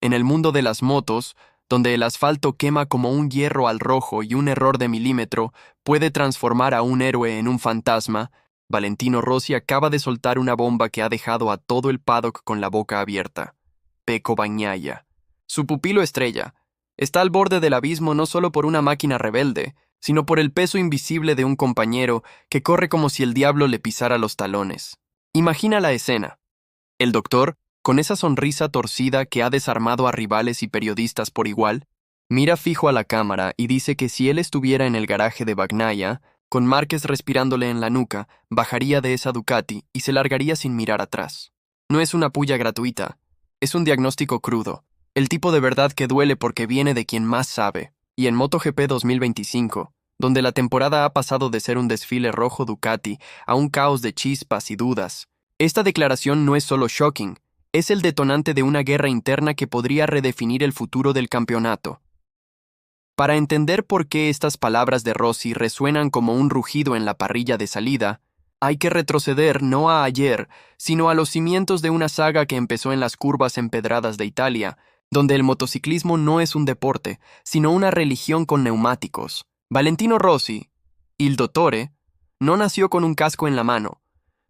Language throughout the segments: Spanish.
En el mundo de las motos, donde el asfalto quema como un hierro al rojo y un error de milímetro puede transformar a un héroe en un fantasma, Valentino Rossi acaba de soltar una bomba que ha dejado a todo el paddock con la boca abierta. Pecco Bagnaia, su pupilo estrella, está al borde del abismo no solo por una máquina rebelde, sino por el peso invisible de un compañero que corre como si el diablo le pisara los talones. Imagina la escena. El doctor, con esa sonrisa torcida que ha desarmado a rivales y periodistas por igual, mira fijo a la cámara y dice que si él estuviera en el garaje de Bagnaia, con Márquez respirándole en la nuca, bajaría de esa Ducati y se largaría sin mirar atrás. No es una pulla gratuita, es un diagnóstico crudo, el tipo de verdad que duele porque viene de quien más sabe. Y en MotoGP 2025, donde la temporada ha pasado de ser un desfile rojo Ducati a un caos de chispas y dudas, esta declaración no es solo shocking, es el detonante de una guerra interna que podría redefinir el futuro del campeonato. Para entender por qué estas palabras de Rossi resuenan como un rugido en la parrilla de salida, hay que retroceder no a ayer, sino a los cimientos de una saga que empezó en las curvas empedradas de Italia, donde el motociclismo no es un deporte, sino una religión con neumáticos. Valentino Rossi, il dottore, no nació con un casco en la mano,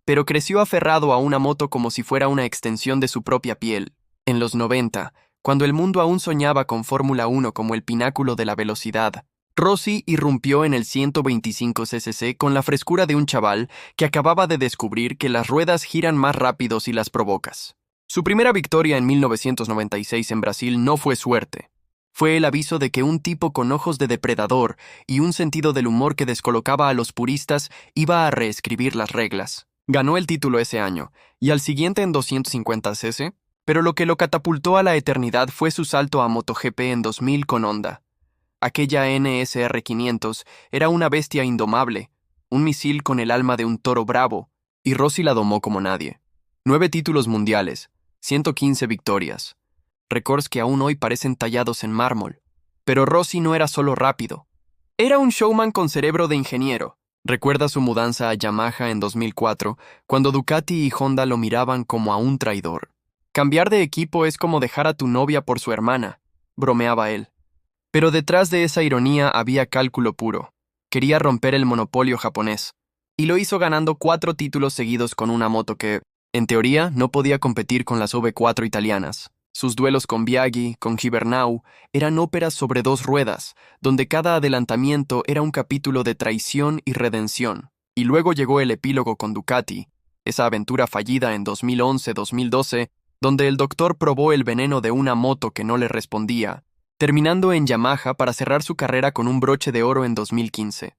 pero creció aferrado a una moto como si fuera una extensión de su propia piel. En los 90, cuando el mundo aún soñaba con Fórmula 1 como el pináculo de la velocidad, Rossi irrumpió en el 125cc con la frescura de un chaval que acababa de descubrir que las ruedas giran más rápido si las provocas. Su primera victoria en 1996 en Brasil no fue suerte. Fue el aviso de que un tipo con ojos de depredador y un sentido del humor que descolocaba a los puristas iba a reescribir las reglas. Ganó el título ese año, y al siguiente en 250cc, pero lo que lo catapultó a la eternidad fue su salto a MotoGP en 2000 con Honda. Aquella NSR 500 era una bestia indomable, un misil con el alma de un toro bravo, y Rossi la domó como nadie. 9 títulos mundiales, 115 victorias, récords que aún hoy parecen tallados en mármol. Pero Rossi no era solo rápido. Era un showman con cerebro de ingeniero. Recuerda su mudanza a Yamaha en 2004, cuando Ducati y Honda lo miraban como a un traidor. Cambiar de equipo es como dejar a tu novia por su hermana, bromeaba él. Pero detrás de esa ironía había cálculo puro. Quería romper el monopolio japonés. Y lo hizo ganando 4 títulos seguidos con una moto que, en teoría, no podía competir con las V4 italianas. Sus duelos con Biaggi, con Gibernau, eran óperas sobre 2 ruedas, donde cada adelantamiento era un capítulo de traición y redención. Y luego llegó el epílogo con Ducati, esa aventura fallida en 2011-2012, donde el doctor probó el veneno de una moto que no le respondía, terminando en Yamaha para cerrar su carrera con un broche de oro en 2015.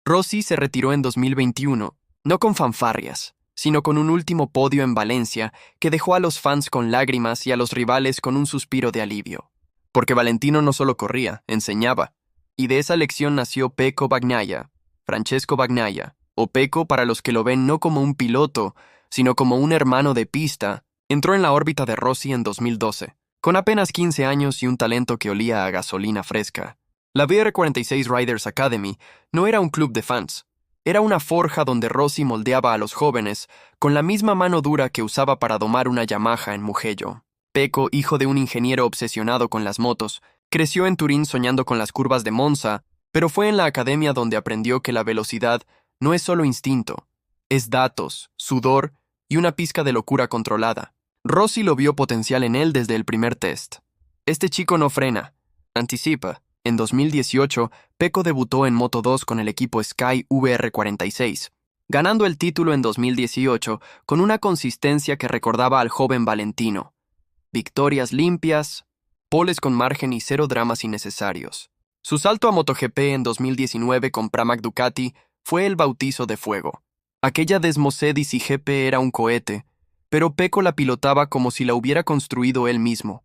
Rossi se retiró en 2021, no con fanfarrias, sino con un último podio en Valencia que dejó a los fans con lágrimas y a los rivales con un suspiro de alivio. Porque Valentino no solo corría, enseñaba. Y de esa lección nació Pecco Bagnaia, Francesco Bagnaia, o Pecco para los que lo ven no como un piloto, sino como un hermano de pista. Entró en la órbita de Rossi en 2012, con apenas 15 años y un talento que olía a gasolina fresca. La VR46 Riders Academy no era un club de fans. Era una forja donde Rossi moldeaba a los jóvenes con la misma mano dura que usaba para domar una Yamaha en Mugello. Pecco, hijo de un ingeniero obsesionado con las motos, creció en Turín soñando con las curvas de Monza, pero fue en la academia donde aprendió que la velocidad no es solo instinto, es datos, sudor y una pizca de locura controlada. Rossi lo vio potencial en él desde el primer test. Este chico no frena, anticipa. En 2018, Pecco debutó en Moto2 con el equipo Sky VR46, ganando el título en 2018 con una consistencia que recordaba al joven Valentino. Victorias limpias, poles con margen y 0 dramas innecesarios. Su salto a MotoGP en 2019 con Pramac Ducati fue el bautizo de fuego. Aquella Desmosedici GP era un cohete, pero Pecco la pilotaba como si la hubiera construido él mismo.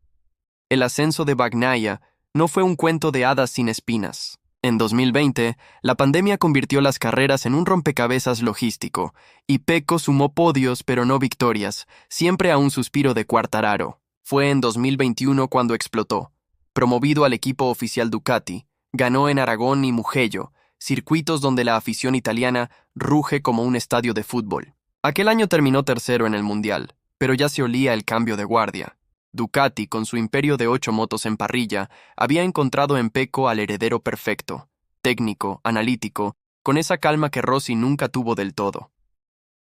El ascenso de Bagnaia no fue un cuento de hadas sin espinas. En 2020, la pandemia convirtió las carreras en un rompecabezas logístico, y Pecco sumó podios pero no victorias, siempre a un suspiro de Quartararo. Fue en 2021 cuando explotó. Promovido al equipo oficial Ducati, ganó en Aragón y Mugello, circuitos donde la afición italiana ruge como un estadio de fútbol. Aquel año terminó tercero en el Mundial, pero ya se olía el cambio de guardia. Ducati, con su imperio de 8 motos en parrilla, había encontrado en Pecco al heredero perfecto, técnico, analítico, con esa calma que Rossi nunca tuvo del todo.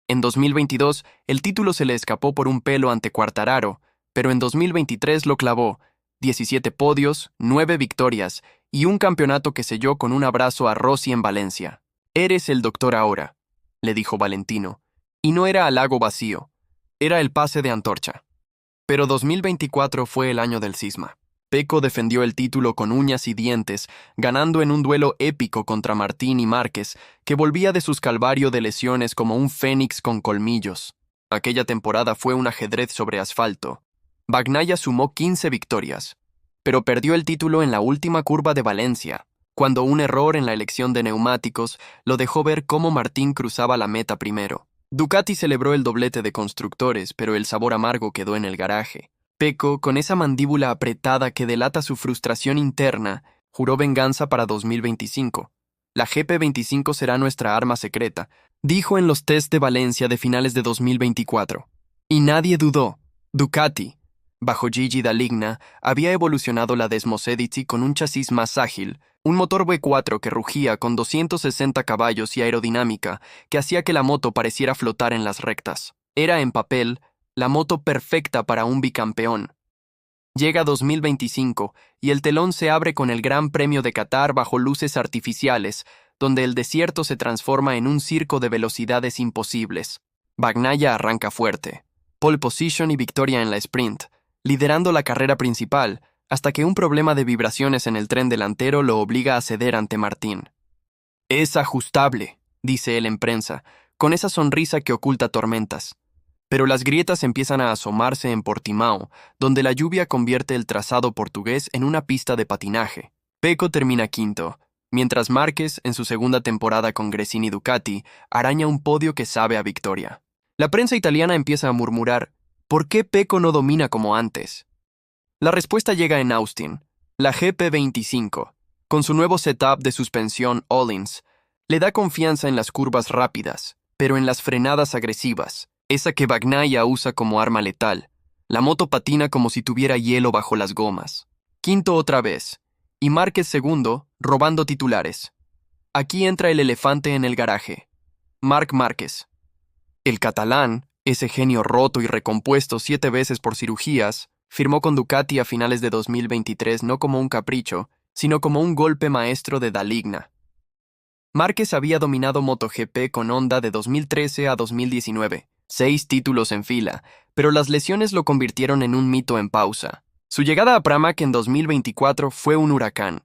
En 2022, el título se le escapó por un pelo ante Quartararo, pero en 2023 lo clavó, 17 podios, 9 victorias y un campeonato que selló con un abrazo a Rossi en Valencia. «Eres el doctor ahora», le dijo Valentino, y no era halago vacío, era el pase de antorcha. Pero 2024 fue el año del cisma. Pecco defendió el título con uñas y dientes, ganando en un duelo épico contra Martín y Márquez, que volvía de sus calvarios de lesiones como un fénix con colmillos. Aquella temporada fue un ajedrez sobre asfalto. Bagnaia sumó 15 victorias, pero perdió el título en la última curva de Valencia, cuando un error en la elección de neumáticos lo dejó ver cómo Martín cruzaba la meta primero. Ducati celebró el doblete de constructores, pero el sabor amargo quedó en el garaje. Pecco, con esa mandíbula apretada que delata su frustración interna, juró venganza para 2025. La GP25 será nuestra arma secreta, dijo en los test de Valencia de finales de 2024. Y nadie dudó. Ducati, bajo Gigi Dall'Igna, había evolucionado la Desmosedici con un chasis más ágil, un motor V4 que rugía con 260 caballos y aerodinámica que hacía que la moto pareciera flotar en las rectas. Era, en papel, la moto perfecta para un bicampeón. Llega 2025 y el telón se abre con el Gran Premio de Qatar bajo luces artificiales, donde el desierto se transforma en un circo de velocidades imposibles. Bagnaia arranca fuerte. Pole position y victoria en la sprint, liderando la carrera principal, hasta que un problema de vibraciones en el tren delantero lo obliga a ceder ante Martín. «Es ajustable», dice él en prensa, con esa sonrisa que oculta tormentas. Pero las grietas empiezan a asomarse en Portimao, donde la lluvia convierte el trazado portugués en una pista de patinaje. Pecco termina quinto, mientras Márquez, en su segunda temporada con Gresini Ducati, araña un podio que sabe a victoria. La prensa italiana empieza a murmurar, ¿por qué Pecco no domina como antes? La respuesta llega en Austin, la GP25, con su nuevo setup de suspensión Öhlins. Le da confianza en las curvas rápidas, pero en las frenadas agresivas, esa que Bagnaia usa como arma letal. La moto patina como si tuviera hielo bajo las gomas. Quinto otra vez, y Márquez segundo, robando titulares. Aquí entra el elefante en el garaje. Marc Márquez. El catalán, ese genio roto y recompuesto 7 veces por cirugías, firmó con Ducati a finales de 2023 no como un capricho, sino como un golpe maestro de Dall'Igna. Márquez había dominado MotoGP con Honda de 2013 a 2019, 6 títulos en fila, pero las lesiones lo convirtieron en un mito en pausa. Su llegada a Pramac en 2024 fue un huracán.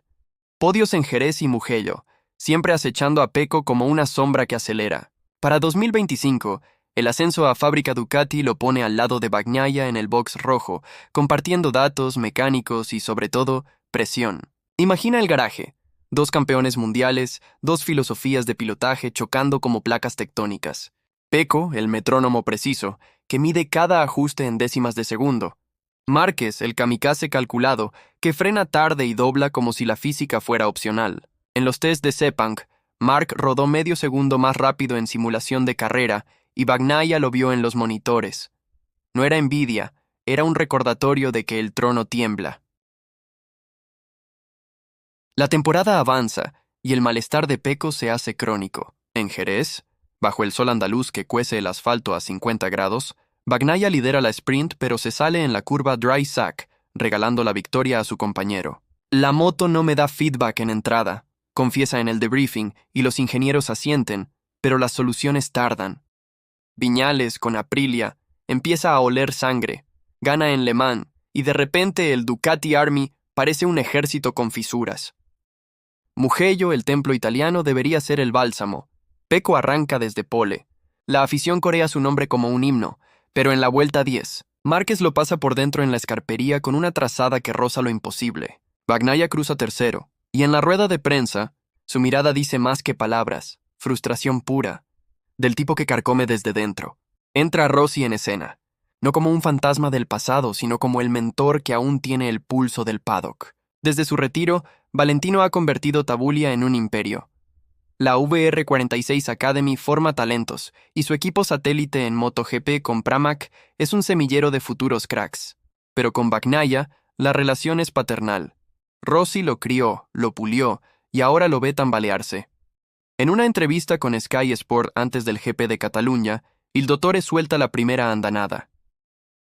Podios en Jerez y Mugello, siempre acechando a Pecco como una sombra que acelera. Para 2025, el ascenso a fábrica Ducati lo pone al lado de Bagnaia en el box rojo, compartiendo datos, mecánicos y, sobre todo, presión. Imagina el garaje. 2 campeones mundiales, 2 filosofías de pilotaje chocando como placas tectónicas. Pecco, el metrónomo preciso, que mide cada ajuste en décimas de segundo. Márquez, el kamikaze calculado, que frena tarde y dobla como si la física fuera opcional. En los test de Sepang, Marc rodó medio segundo más rápido en simulación de carrera y Bagnaia lo vio en los monitores. No era envidia, era un recordatorio de que el trono tiembla. La temporada avanza y el malestar de Pecco se hace crónico. En Jerez, bajo el sol andaluz que cuece el asfalto a 50 grados, Bagnaia lidera la sprint pero se sale en la curva Dry Sack, regalando la victoria a su compañero. «La moto no me da feedback en entrada», confiesa en el debriefing, y los ingenieros asienten, pero las soluciones tardan. Viñales, con Aprilia, empieza a oler sangre, gana en Le Mans, y de repente el Ducati Army parece un ejército con fisuras. Mugello, el templo italiano, debería ser el bálsamo. Pecco arranca desde pole. La afición corea su nombre como un himno, pero en la vuelta 10, Márquez lo pasa por dentro en la escarpería con una trazada que roza lo imposible. Bagnaia cruza tercero, y en la rueda de prensa, su mirada dice más que palabras, frustración pura, del tipo que carcome desde dentro. Entra Rossi en escena, no como un fantasma del pasado, sino como el mentor que aún tiene el pulso del paddock. Desde su retiro, Valentino ha convertido Tabulia en un imperio. La VR46 Academy forma talentos, y su equipo satélite en MotoGP con Pramac es un semillero de futuros cracks. pero con Bagnaia la relación es paternal. Rossi lo crió, lo pulió y ahora lo ve tambalearse. En una entrevista con Sky Sport antes del GP de Cataluña, il Dottore suelta la primera andanada.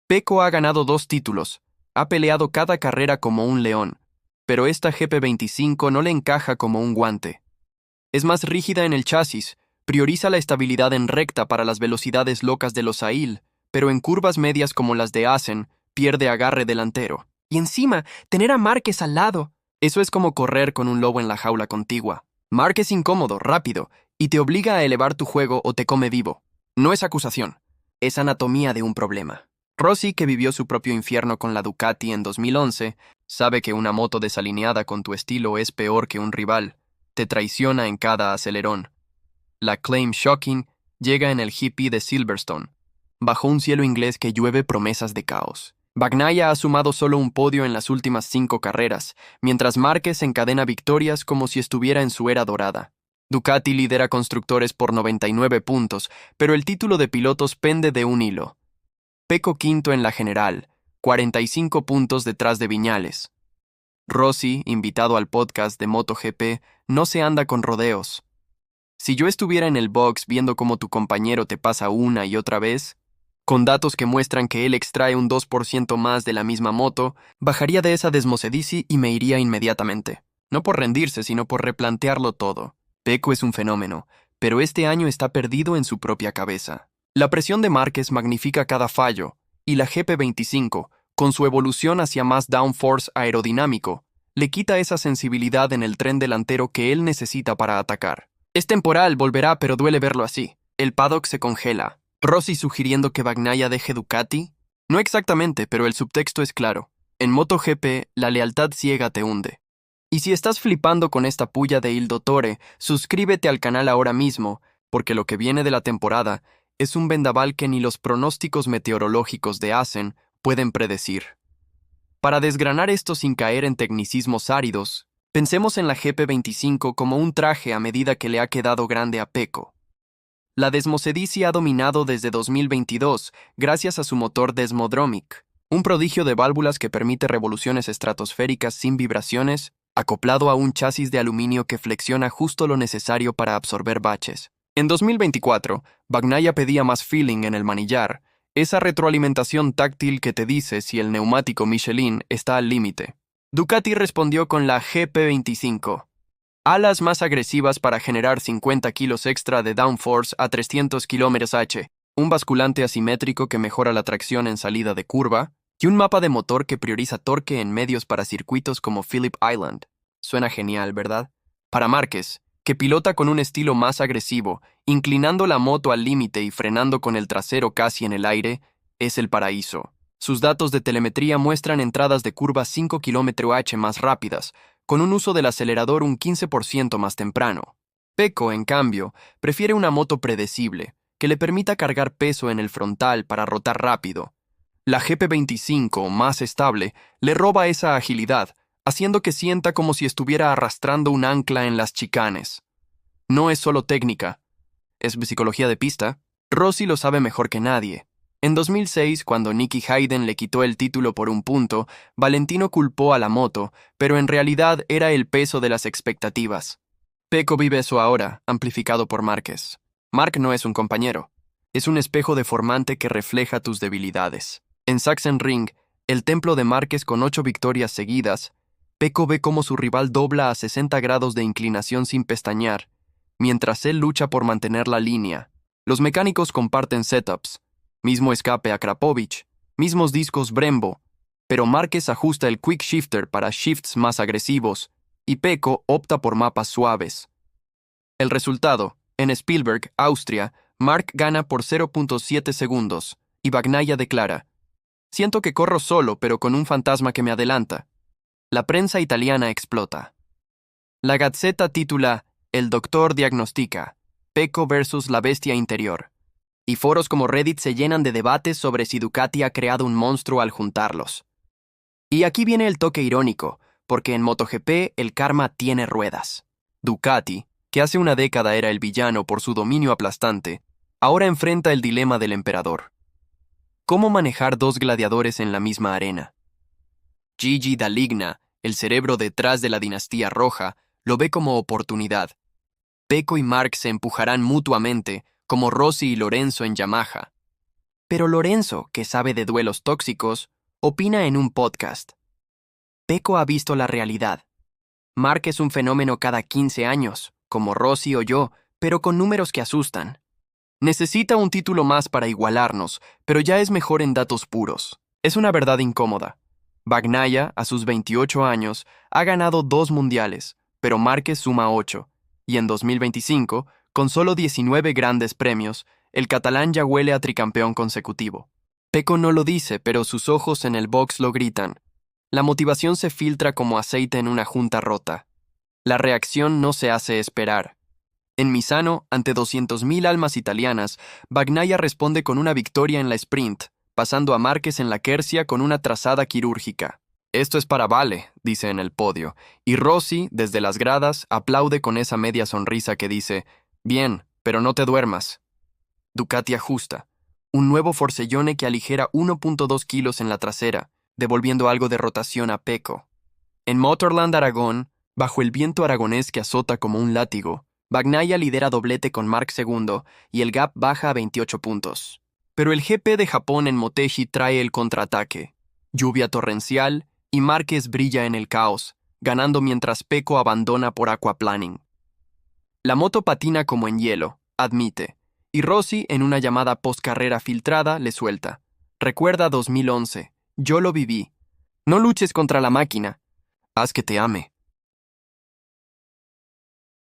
Pecco ha ganado 2 títulos, ha peleado cada carrera como un león, pero esta GP25 no le encaja como un guante. Es más rígida en el chasis, prioriza la estabilidad en recta para las velocidades locas de los AIL, pero en curvas medias como las de Assen, pierde agarre delantero. Y encima, tener a Márquez al lado. Eso es como correr con un lobo en la jaula contigua. Márquez es incómodo, rápido, y te obliga a elevar tu juego o te come vivo. No es acusación, es anatomía de un problema. Rossi, que vivió su propio infierno con la Ducati en 2011, sabe que una moto desalineada con tu estilo es peor que un rival. Te traiciona en cada acelerón. La Claim Shocking llega en el GP de Silverstone, bajo un cielo inglés que llueve promesas de caos. Bagnaia ha sumado solo un podio en las últimas 5 carreras, mientras Márquez encadena victorias como si estuviera en su era dorada. Ducati lidera constructores por 99 puntos, pero el título de pilotos pende de un hilo. Pecco quinto en la general, 45 puntos detrás de Viñales. Rossi, invitado al podcast de MotoGP, no se anda con rodeos. Si yo estuviera en el box viendo cómo tu compañero te pasa una y otra vez, con datos que muestran que él extrae un 2% más de la misma moto, bajaría de esa desmosedici y me iría inmediatamente. No por rendirse, sino por replantearlo todo. Pecco es un fenómeno, pero este año está perdido en su propia cabeza. La presión de Márquez magnifica cada fallo, y la GP25, con su evolución hacia más downforce aerodinámico, le quita esa sensibilidad en el tren delantero que él necesita para atacar. Es temporal, volverá, pero duele verlo así. El paddock se congela. ¿Rossi sugiriendo que Bagnaia deje Ducati? No exactamente, pero el subtexto es claro. En MotoGP, la lealtad ciega te hunde. Y si estás flipando con esta puya de Il Dottore, suscríbete al canal ahora mismo, porque lo que viene de la temporada es un vendaval que ni los pronósticos meteorológicos de Assen pueden predecir. Para desgranar esto sin caer en tecnicismos áridos, pensemos en la GP25 como un traje a medida que le ha quedado grande a Pecco. La Desmosedici ha dominado desde 2022 gracias a su motor Desmodromic, un prodigio de válvulas que permite revoluciones estratosféricas sin vibraciones, acoplado a un chasis de aluminio que flexiona justo lo necesario para absorber baches. En 2024, Bagnaia pedía más feeling en el manillar, esa retroalimentación táctil que te dice si el neumático Michelin está al límite. Ducati respondió con la GP25. Alas más agresivas para generar 50 kilos extra de downforce a 300 km/h, un basculante asimétrico que mejora la tracción en salida de curva, y un mapa de motor que prioriza torque en medios para circuitos como Phillip Island. Suena genial, ¿verdad? Para Márquez, que pilota con un estilo más agresivo, inclinando la moto al límite y frenando con el trasero casi en el aire, es el paraíso. Sus datos de telemetría muestran entradas de curva 5 km/h más rápidas, con un uso del acelerador un 15% más temprano. Pecco, en cambio, prefiere una moto predecible, que le permita cargar peso en el frontal para rotar rápido. La GP25, más estable, le roba esa agilidad, haciendo que sienta como si estuviera arrastrando un ancla en las chicanes. No es solo técnica, es psicología de pista. Rossi lo sabe mejor que nadie. En 2006, cuando Nicky Hayden le quitó el título por un punto, Valentino culpó a la moto, pero en realidad era el peso de las expectativas. Pecco vive eso ahora, amplificado por Márquez. Marc no es un compañero, es un espejo deformante que refleja tus debilidades. En Sachsenring, el templo de Márquez con 8 victorias seguidas, Pecco ve cómo su rival dobla a 60 grados de inclinación sin pestañear, mientras él lucha por mantener la línea. Los mecánicos comparten setups, mismo escape a Krapovic, mismos discos Brembo, pero Márquez ajusta el quick shifter para shifts más agresivos y Pecco opta por mapas suaves. El resultado, en Spielberg, Austria, Marc gana por 0.7 segundos y Bagnaia declara: «Siento que corro solo, pero con un fantasma que me adelanta». La prensa italiana explota. La Gazzetta titula «El doctor diagnostica, Pecco versus la bestia interior». Y foros como Reddit se llenan de debates sobre si Ducati ha creado un monstruo al juntarlos. Y aquí viene el toque irónico, porque en MotoGP el karma tiene ruedas. Ducati, que hace una década era el villano por su dominio aplastante, ahora enfrenta el dilema del emperador. ¿Cómo manejar 2 gladiadores en la misma arena? Gigi Dall'Igna, el cerebro detrás de la dinastía roja, lo ve como oportunidad. Pecco y Marc se empujarán mutuamente, como Rossi y Lorenzo en Yamaha. Pero Lorenzo, que sabe de duelos tóxicos, opina en un podcast. Pecco ha visto la realidad. Marc es un fenómeno cada 15 años, como Rossi o yo, pero con números que asustan. Necesita un título más para igualarnos, pero ya es mejor en datos puros. Es una verdad incómoda. Bagnaia, a sus 28 años, ha ganado 2 mundiales, pero Márquez suma 8, y en 2025, con solo 19 grandes premios, el catalán ya huele a tricampeón consecutivo. Pecco no lo dice, pero sus ojos en el box lo gritan. La motivación se filtra como aceite en una junta rota. La reacción no se hace esperar. En Misano, ante 200.000 almas italianas, Bagnaia responde con una victoria en la sprint, pasando a Márquez en la Quercia con una trazada quirúrgica. Esto es para Vale, dice en el podio, y Rossi, desde las gradas, aplaude con esa media sonrisa que dice, bien, pero no te duermas. Ducati ajusta. Un nuevo Forcellone que aligera 1.2 kilos en la trasera, devolviendo algo de rotación a Pecco. En Motorland Aragón, bajo el viento aragonés que azota como un látigo, Bagnaia lidera doblete con Marc II y el gap baja a 28 puntos. Pero el GP de Japón en Motegi trae el contraataque. Lluvia torrencial y Márquez brilla en el caos, ganando mientras Pecco abandona por aquaplaning. La moto patina como en hielo, admite, y Rossi, en una llamada postcarrera filtrada, le suelta. Recuerda 2011, yo lo viví. No luches contra la máquina, haz que te ame.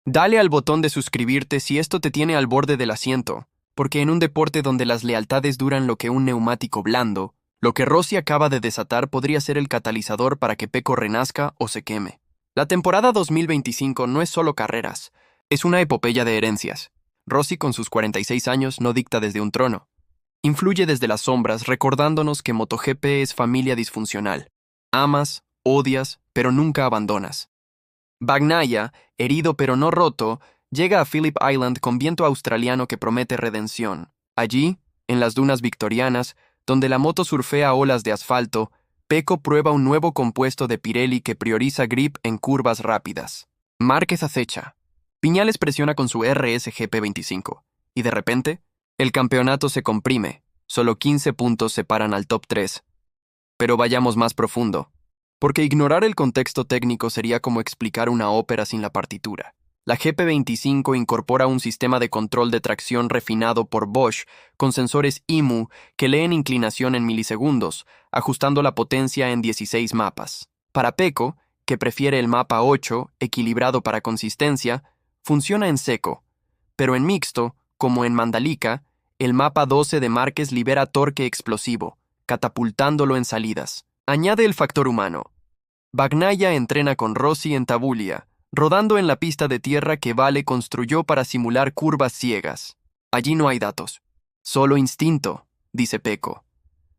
Dale al botón de suscribirte si esto te tiene al borde del asiento, porque en un deporte donde las lealtades duran lo que un neumático blando, lo que Rossi acaba de desatar podría ser el catalizador para que Pecco renazca o se queme. La temporada 2025 no es solo carreras, es una epopeya de herencias. Rossi, con sus 46 años, no dicta desde un trono. Influye desde las sombras, recordándonos que MotoGP es familia disfuncional. Amas, odias, pero nunca abandonas. Bagnaia, herido pero no roto, llega a Phillip Island con viento australiano que promete redención. Allí, en las dunas victorianas, donde la moto surfea olas de asfalto, Pecco prueba un nuevo compuesto de Pirelli que prioriza grip en curvas rápidas. Márquez acecha. Viñales presiona con su RSGP 25, y de repente, el campeonato se comprime. Solo 15 puntos separan al top 3. Pero vayamos más profundo, porque ignorar el contexto técnico sería como explicar una ópera sin la partitura. La GP25 incorpora un sistema de control de tracción refinado por Bosch con sensores IMU que leen inclinación en milisegundos, ajustando la potencia en 16 mapas. Para Pecco, que prefiere el mapa 8, equilibrado para consistencia, funciona en seco, pero en mixto, como en Mandalika, el mapa 12 de Márquez libera torque explosivo, catapultándolo en salidas. Añade el factor humano. Bagnaia entrena con Rossi en Tabulia, rodando en la pista de tierra que Vale construyó para simular curvas ciegas. Allí no hay datos. Solo instinto, dice Pecco.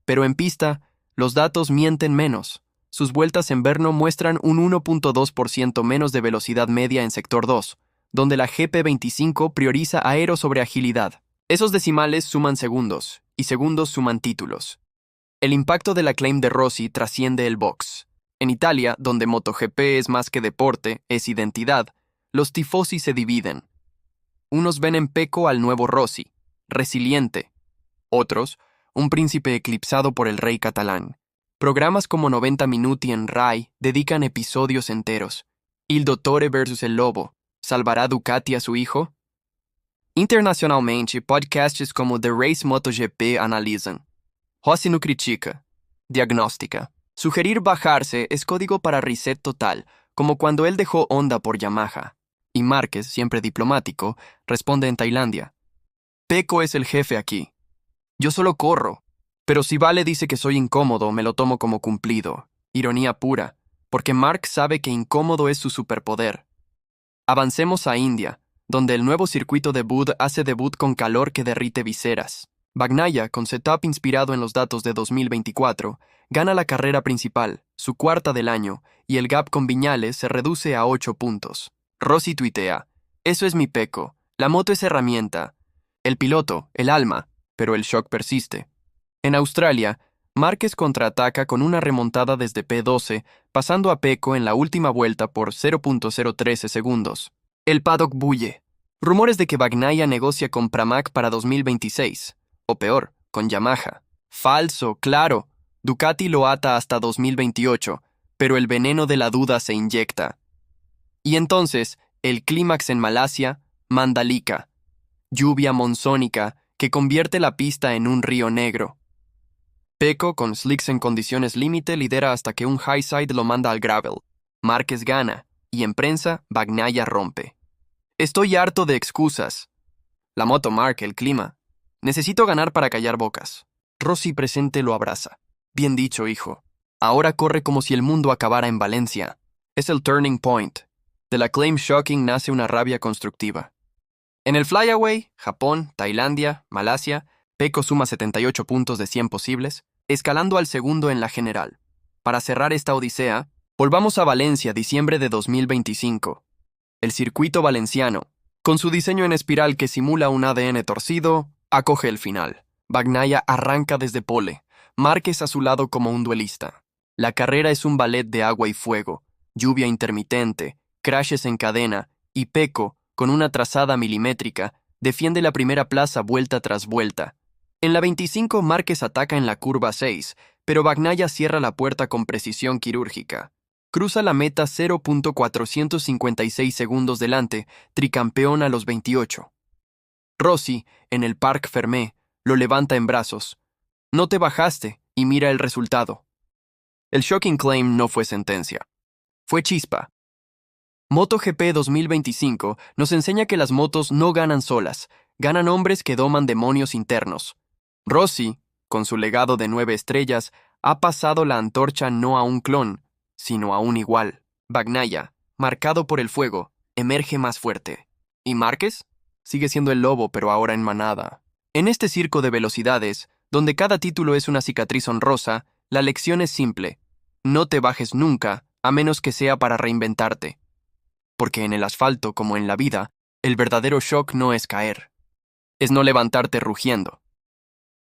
Pero en pista, los datos mienten menos. Sus vueltas en Brno muestran un 1.2% menos de velocidad media en sector 2, donde la GP25 prioriza aero sobre agilidad. Esos decimales suman segundos, y segundos suman títulos. El impacto de la claim de Rossi trasciende el box. En Italia, donde MotoGP es más que deporte, es identidad, los tifosi se dividen. Unos ven en Pecco al nuevo Rossi, resiliente. Otros, un príncipe eclipsado por el rey catalán. Programas como 90 Minuti en Rai dedican episodios enteros. Il Dottore versus el Lobo. ¿Salvará Ducati a su hijo? Internacionalmente, podcasts como The Race MotoGP analizan. Rossi no critica. Diagnóstica. Sugerir bajarse es código para reset total, como cuando él dejó Honda por Yamaha. Y Márquez, siempre diplomático, responde en Tailandia. Pecco es el jefe aquí. Yo solo corro. Pero si Vale dice que soy incómodo, me lo tomo como cumplido. Ironía pura, porque Marc sabe que incómodo es su superpoder. Avancemos a India, donde el nuevo circuito de Bud hace debut con calor que derrite viseras. Bagnaia, con setup inspirado en los datos de 2024, gana la carrera principal, su cuarta del año, y el gap con Viñales se reduce a 8 puntos. Rossi tuitea, eso es mi Pecco, la moto es herramienta, el piloto, el alma, pero el shock persiste. En Australia, Márquez contraataca con una remontada desde P12, pasando a Pecco en la última vuelta por 0.013 segundos. El paddock bulle. Rumores de que Bagnaia negocia con Pramac para 2026. O peor, con Yamaha. Falso, claro. Ducati lo ata hasta 2028, pero el veneno de la duda se inyecta. Y entonces, el clímax en Malasia, Mandalika. Lluvia monzónica que convierte la pista en un río negro. Pecco, con slicks en condiciones límite, lidera hasta que un highside lo manda al gravel. Márquez gana, y en prensa, Bagnaia rompe. Estoy harto de excusas. La moto, Mark, el clima. Necesito ganar para callar bocas. Rossi presente lo abraza. Bien dicho, hijo. Ahora corre como si el mundo acabara en Valencia. Es el turning point. De la claim shocking nace una rabia constructiva. En el flyaway, Japón, Tailandia, Malasia, Pecco suma 78 puntos de 100 posibles, escalando al segundo en la general. Para cerrar esta odisea, volvamos a Valencia, diciembre de 2025. El circuito valenciano, con su diseño en espiral que simula un ADN torcido, acoge el final. Bagnaia arranca desde pole, Márquez a su lado como un duelista. La carrera es un ballet de agua y fuego, lluvia intermitente, crashes en cadena, y Pecco, con una trazada milimétrica, defiende la primera plaza vuelta tras vuelta. En la 25, Márquez ataca en la curva 6, pero Bagnaia cierra la puerta con precisión quirúrgica. Cruza la meta 0.456 segundos delante, tricampeón a los 28. Rossi, en el Parc Fermé, lo levanta en brazos. No te bajaste, y mira el resultado. El shocking claim no fue sentencia. Fue chispa. MotoGP 2025 nos enseña que las motos no ganan solas, ganan hombres que doman demonios internos. Rossi, con su legado de 9 estrellas, ha pasado la antorcha no a un clon, sino a un igual. Bagnaia, marcado por el fuego, emerge más fuerte. ¿Y Márquez? Sigue siendo el lobo, pero ahora en manada. En este circo de velocidades, donde cada título es una cicatriz honrosa, la lección es simple. No te bajes nunca, a menos que sea para reinventarte. Porque en el asfalto, como en la vida, el verdadero shock no es caer. Es no levantarte rugiendo.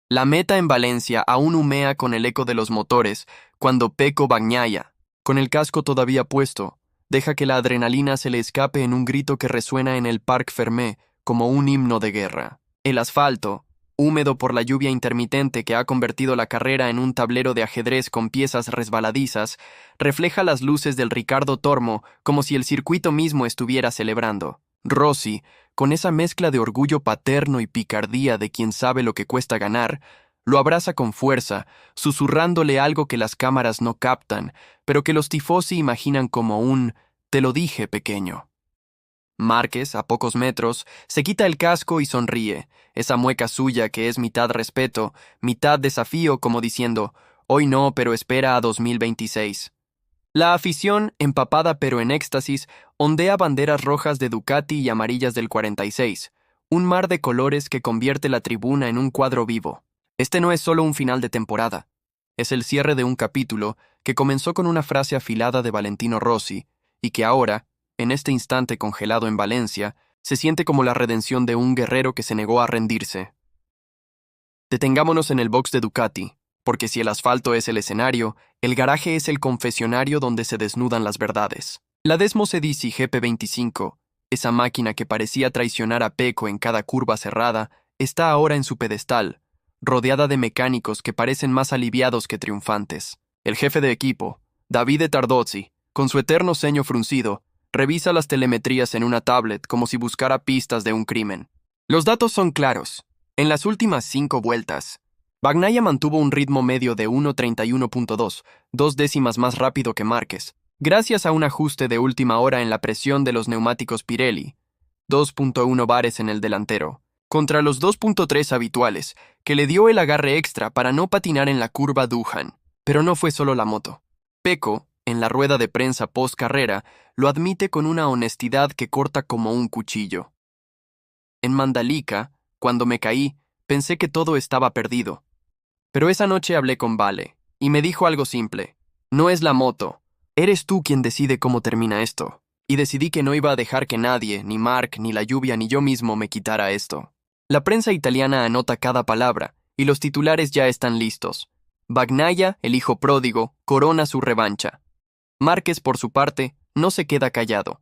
La meta en Valencia aún humea con el eco de los motores cuando Pecco Bagnaia, con el casco todavía puesto, deja que la adrenalina se le escape en un grito que resuena en el Parc Fermé como un himno de guerra. El asfalto, húmedo por la lluvia intermitente que ha convertido la carrera en un tablero de ajedrez con piezas resbaladizas, refleja las luces del Ricardo Tormo como si el circuito mismo estuviera celebrando. Rossi, con esa mezcla de orgullo paterno y picardía de quien sabe lo que cuesta ganar, lo abraza con fuerza, susurrándole algo que las cámaras no captan, pero que los tifosi imaginan como un «te lo dije, pequeño». Márquez, a pocos metros, se quita el casco y sonríe, esa mueca suya que es mitad respeto, mitad desafío, como diciendo, hoy no, pero espera a 2026. La afición, empapada pero en éxtasis, ondea banderas rojas de Ducati y amarillas del 46, un mar de colores que convierte la tribuna en un cuadro vivo. Este no es solo un final de temporada, es el cierre de un capítulo que comenzó con una frase afilada de Valentino Rossi y que ahora, en este instante congelado en Valencia, se siente como la redención de un guerrero que se negó a rendirse. Detengámonos en el box de Ducati, porque si el asfalto es el escenario, el garaje es el confesionario donde se desnudan las verdades. La Desmosedici GP25, esa máquina que parecía traicionar a Pecco en cada curva cerrada, está ahora en su pedestal, rodeada de mecánicos que parecen más aliviados que triunfantes. El jefe de equipo, Davide Tardozzi, con su eterno ceño fruncido, revisa las telemetrías en una tablet como si buscara pistas de un crimen. Los datos son claros. En las últimas 5 vueltas, Bagnaia mantuvo un ritmo medio de 1:31.2, 2 décimas más rápido que Márquez, gracias a un ajuste de última hora en la presión de los neumáticos Pirelli, 2.1 bares en el delantero, contra los 2.3 habituales, que le dio el agarre extra para no patinar en la curva Duhan. Pero no fue solo la moto. Pecco, en la rueda de prensa post-carrera, lo admite con una honestidad que corta como un cuchillo. En Mandalika, cuando me caí, pensé que todo estaba perdido. Pero esa noche hablé con Vale, y me dijo algo simple. No es la moto, eres tú quien decide cómo termina esto. Y decidí que no iba a dejar que nadie, ni Mark, ni la lluvia, ni yo mismo me quitara esto. La prensa italiana anota cada palabra, y los titulares ya están listos. Bagnaia, el hijo pródigo, corona su revancha. Márquez, por su parte, no se queda callado.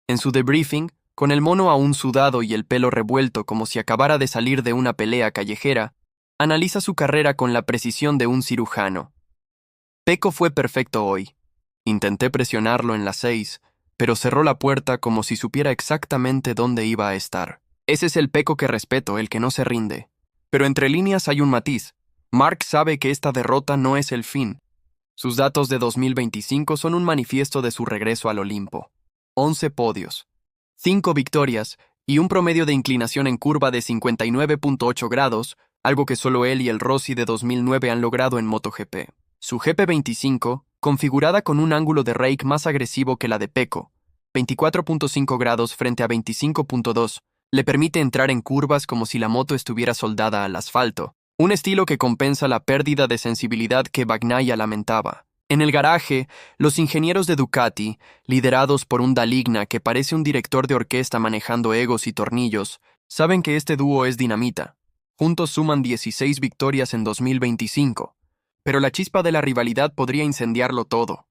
En su debriefing, con el mono aún sudado y el pelo revuelto como si acabara de salir de una pelea callejera, analiza su carrera con la precisión de un cirujano. Pecco fue perfecto hoy. Intenté presionarlo en las 6, pero cerró la puerta como si supiera exactamente dónde iba a estar. Ese es el Pecco que respeto, el que no se rinde. Pero entre líneas hay un matiz. Mark sabe que esta derrota no es el fin. Sus datos de 2025 son un manifiesto de su regreso al Olimpo. 11 podios, 5 victorias y un promedio de inclinación en curva de 59.8 grados, algo que solo él y el Rossi de 2009 han logrado en MotoGP. Su GP25, configurada con un ángulo de rake más agresivo que la de Pecco, 24.5 grados frente a 25.2, le permite entrar en curvas como si la moto estuviera soldada al asfalto, un estilo que compensa la pérdida de sensibilidad que Bagnaia lamentaba. En el garaje, los ingenieros de Ducati, liderados por un Daligna que parece un director de orquesta manejando egos y tornillos, saben que este dúo es dinamita. Juntos suman 16 victorias en 2025, pero la chispa de la rivalidad podría incendiarlo todo.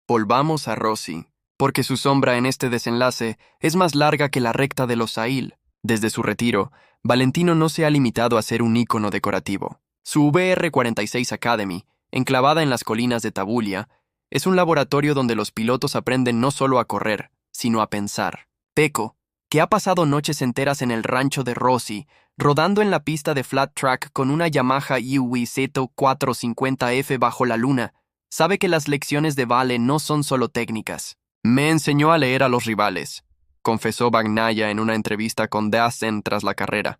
Volvamos a Rossi, porque su sombra en este desenlace es más larga que la recta de Losail. Desde su retiro, Valentino no se ha limitado a ser un ícono decorativo. Su VR46 Academy, enclavada en las colinas de Tabulia, es un laboratorio donde los pilotos aprenden no solo a correr, sino a pensar. Pecco, que ha pasado noches enteras en el rancho de Rossi, rodando en la pista de flat track con una Yamaha YZ 450F bajo la luna, sabe que las lecciones de Vale no son solo técnicas. Me enseñó a leer a los rivales, confesó Bagnaia en una entrevista con DAZN tras la carrera.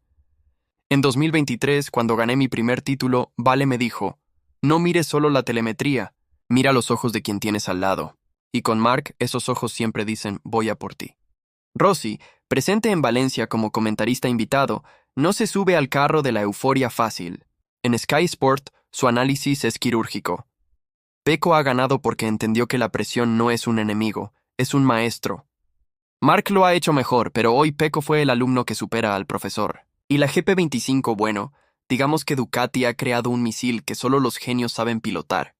En 2023, cuando gané mi primer título, Vale me dijo: no mires solo la telemetría, mira los ojos de quien tienes al lado. Y con Mark, esos ojos siempre dicen, voy a por ti. Rossi, presente en Valencia como comentarista invitado, no se sube al carro de la euforia fácil. En Sky Sport, su análisis es quirúrgico. Pecco ha ganado porque entendió que la presión no es un enemigo, es un maestro. Mark lo ha hecho mejor, pero hoy Pecco fue el alumno que supera al profesor. Y la GP25, bueno, digamos que Ducati ha creado un misil que solo los genios saben pilotar.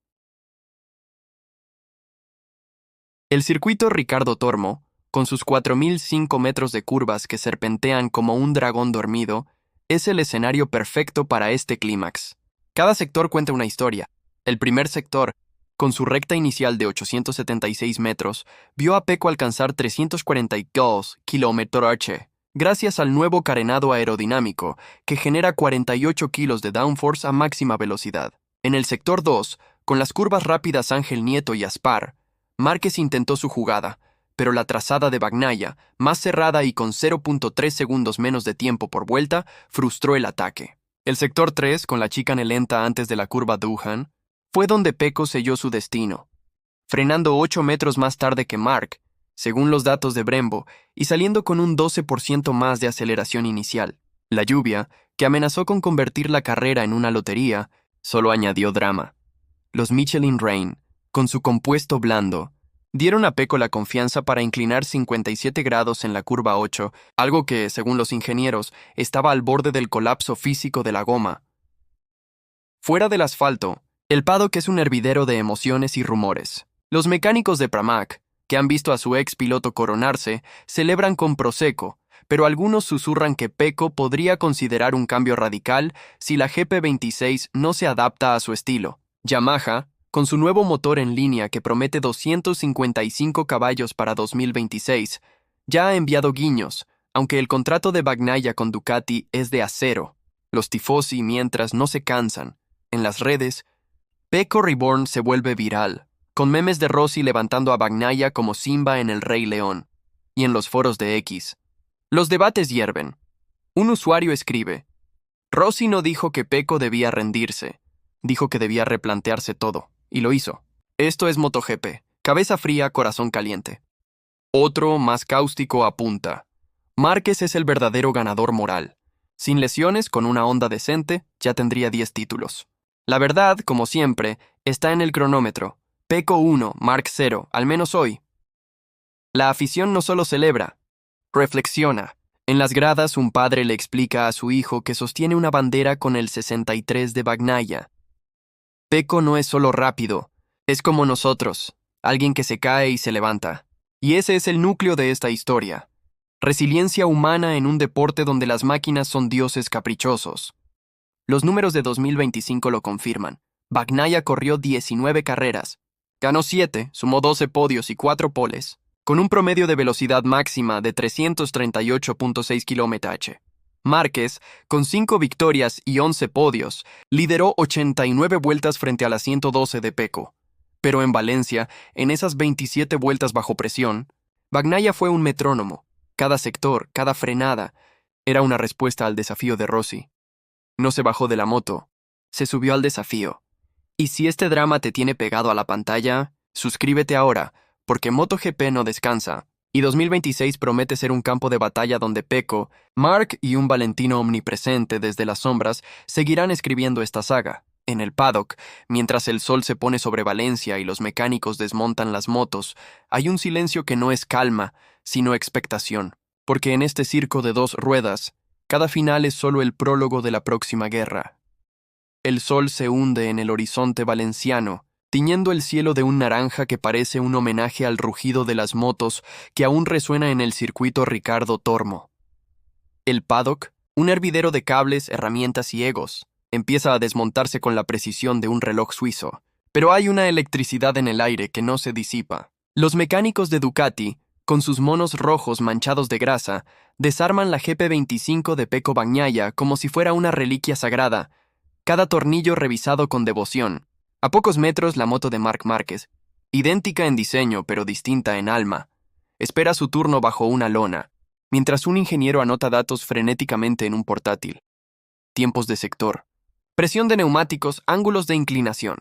El circuito Ricardo Tormo, con sus 4.005 metros de curvas que serpentean como un dragón dormido, es el escenario perfecto para este clímax. Cada sector cuenta una historia. El primer sector, con su recta inicial de 876 metros, vio a Pecco alcanzar 342 km/h, gracias al nuevo carenado aerodinámico, que genera 48 kilos de downforce a máxima velocidad. En el sector 2, con las curvas rápidas Ángel Nieto y Aspar, Márquez intentó su jugada, pero la trazada de Bagnaia, más cerrada y con 0.3 segundos menos de tiempo por vuelta, frustró el ataque. El sector 3, con la chicane lenta antes de la curva Doohan, fue donde Pecco selló su destino, frenando 8 metros más tarde que Mark, según los datos de Brembo, y saliendo con un 12% más de aceleración inicial. La lluvia, que amenazó con convertir la carrera en una lotería, solo añadió drama. Los Michelin Rain, con su compuesto blando, dieron a Pecco la confianza para inclinar 57 grados en la curva 8, algo que, según los ingenieros, estaba al borde del colapso físico de la goma. Fuera del asfalto, el paddock es un hervidero de emociones y rumores. Los mecánicos de Pramac, que han visto a su ex piloto coronarse, celebran con Prosecco, pero algunos susurran que Pecco podría considerar un cambio radical si la GP26 no se adapta a su estilo. Yamaha, con su nuevo motor en línea que promete 255 caballos para 2026, ya ha enviado guiños, aunque el contrato de Bagnaia con Ducati es de acero. Los tifosi, mientras, no se cansan. En las redes, Pecco Reborn se vuelve viral, con memes de Rossi levantando a Bagnaia como Simba en El Rey León. Y en los foros de X, los debates hierven. Un usuario escribe: Rossi no dijo que Pecco debía rendirse, dijo que debía replantearse todo, y lo hizo. Esto es MotoGP, cabeza fría, corazón caliente. Otro, más cáustico, apunta: Márquez es el verdadero ganador moral. Sin lesiones, con una Honda decente, ya tendría 10 títulos. La verdad, como siempre, está en el cronómetro. Pecco 1, Mark 0, al menos hoy. La afición no solo celebra, reflexiona. En las gradas, un padre le explica a su hijo que sostiene una bandera con el 63 de Bagnaia. Pecco no es solo rápido, es como nosotros, alguien que se cae y se levanta. Y ese es el núcleo de esta historia. Resiliencia humana en un deporte donde las máquinas son dioses caprichosos. Los números de 2025 lo confirman. Bagnaia corrió 19 carreras. Ganó 7, sumó 12 podios y 4 poles, con un promedio de velocidad máxima de 338.6 km/h. Márquez, con 5 victorias y 11 podios, lideró 89 vueltas frente a las 112 de Pecco. Pero en Valencia, en esas 27 vueltas bajo presión, Bagnaia fue un metrónomo. Cada sector, cada frenada, era una respuesta al desafío de Rossi. No se bajó de la moto, se subió al desafío. Y si este drama te tiene pegado a la pantalla, suscríbete ahora, porque MotoGP no descansa, y 2026 promete ser un campo de batalla donde Pecco, Marc y un Valentino omnipresente desde las sombras seguirán escribiendo esta saga. En el paddock, mientras el sol se pone sobre Valencia y los mecánicos desmontan las motos, hay un silencio que no es calma, sino expectación, porque en este circo de 2 ruedas, cada final es solo el prólogo de la próxima guerra. El sol se hunde en el horizonte valenciano, tiñendo el cielo de un naranja que parece un homenaje al rugido de las motos que aún resuena en el circuito Ricardo Tormo. El paddock, un hervidero de cables, herramientas y egos, empieza a desmontarse con la precisión de un reloj suizo, pero hay una electricidad en el aire que no se disipa. Los mecánicos de Ducati, con sus monos rojos manchados de grasa, desarman la GP25 de Pecco Bagnaia como si fuera una reliquia sagrada, cada tornillo revisado con devoción. A pocos metros la moto de Marc Márquez, idéntica en diseño pero distinta en alma, espera su turno bajo una lona, mientras un ingeniero anota datos frenéticamente en un portátil. Tiempos de sector, presión de neumáticos, ángulos de inclinación.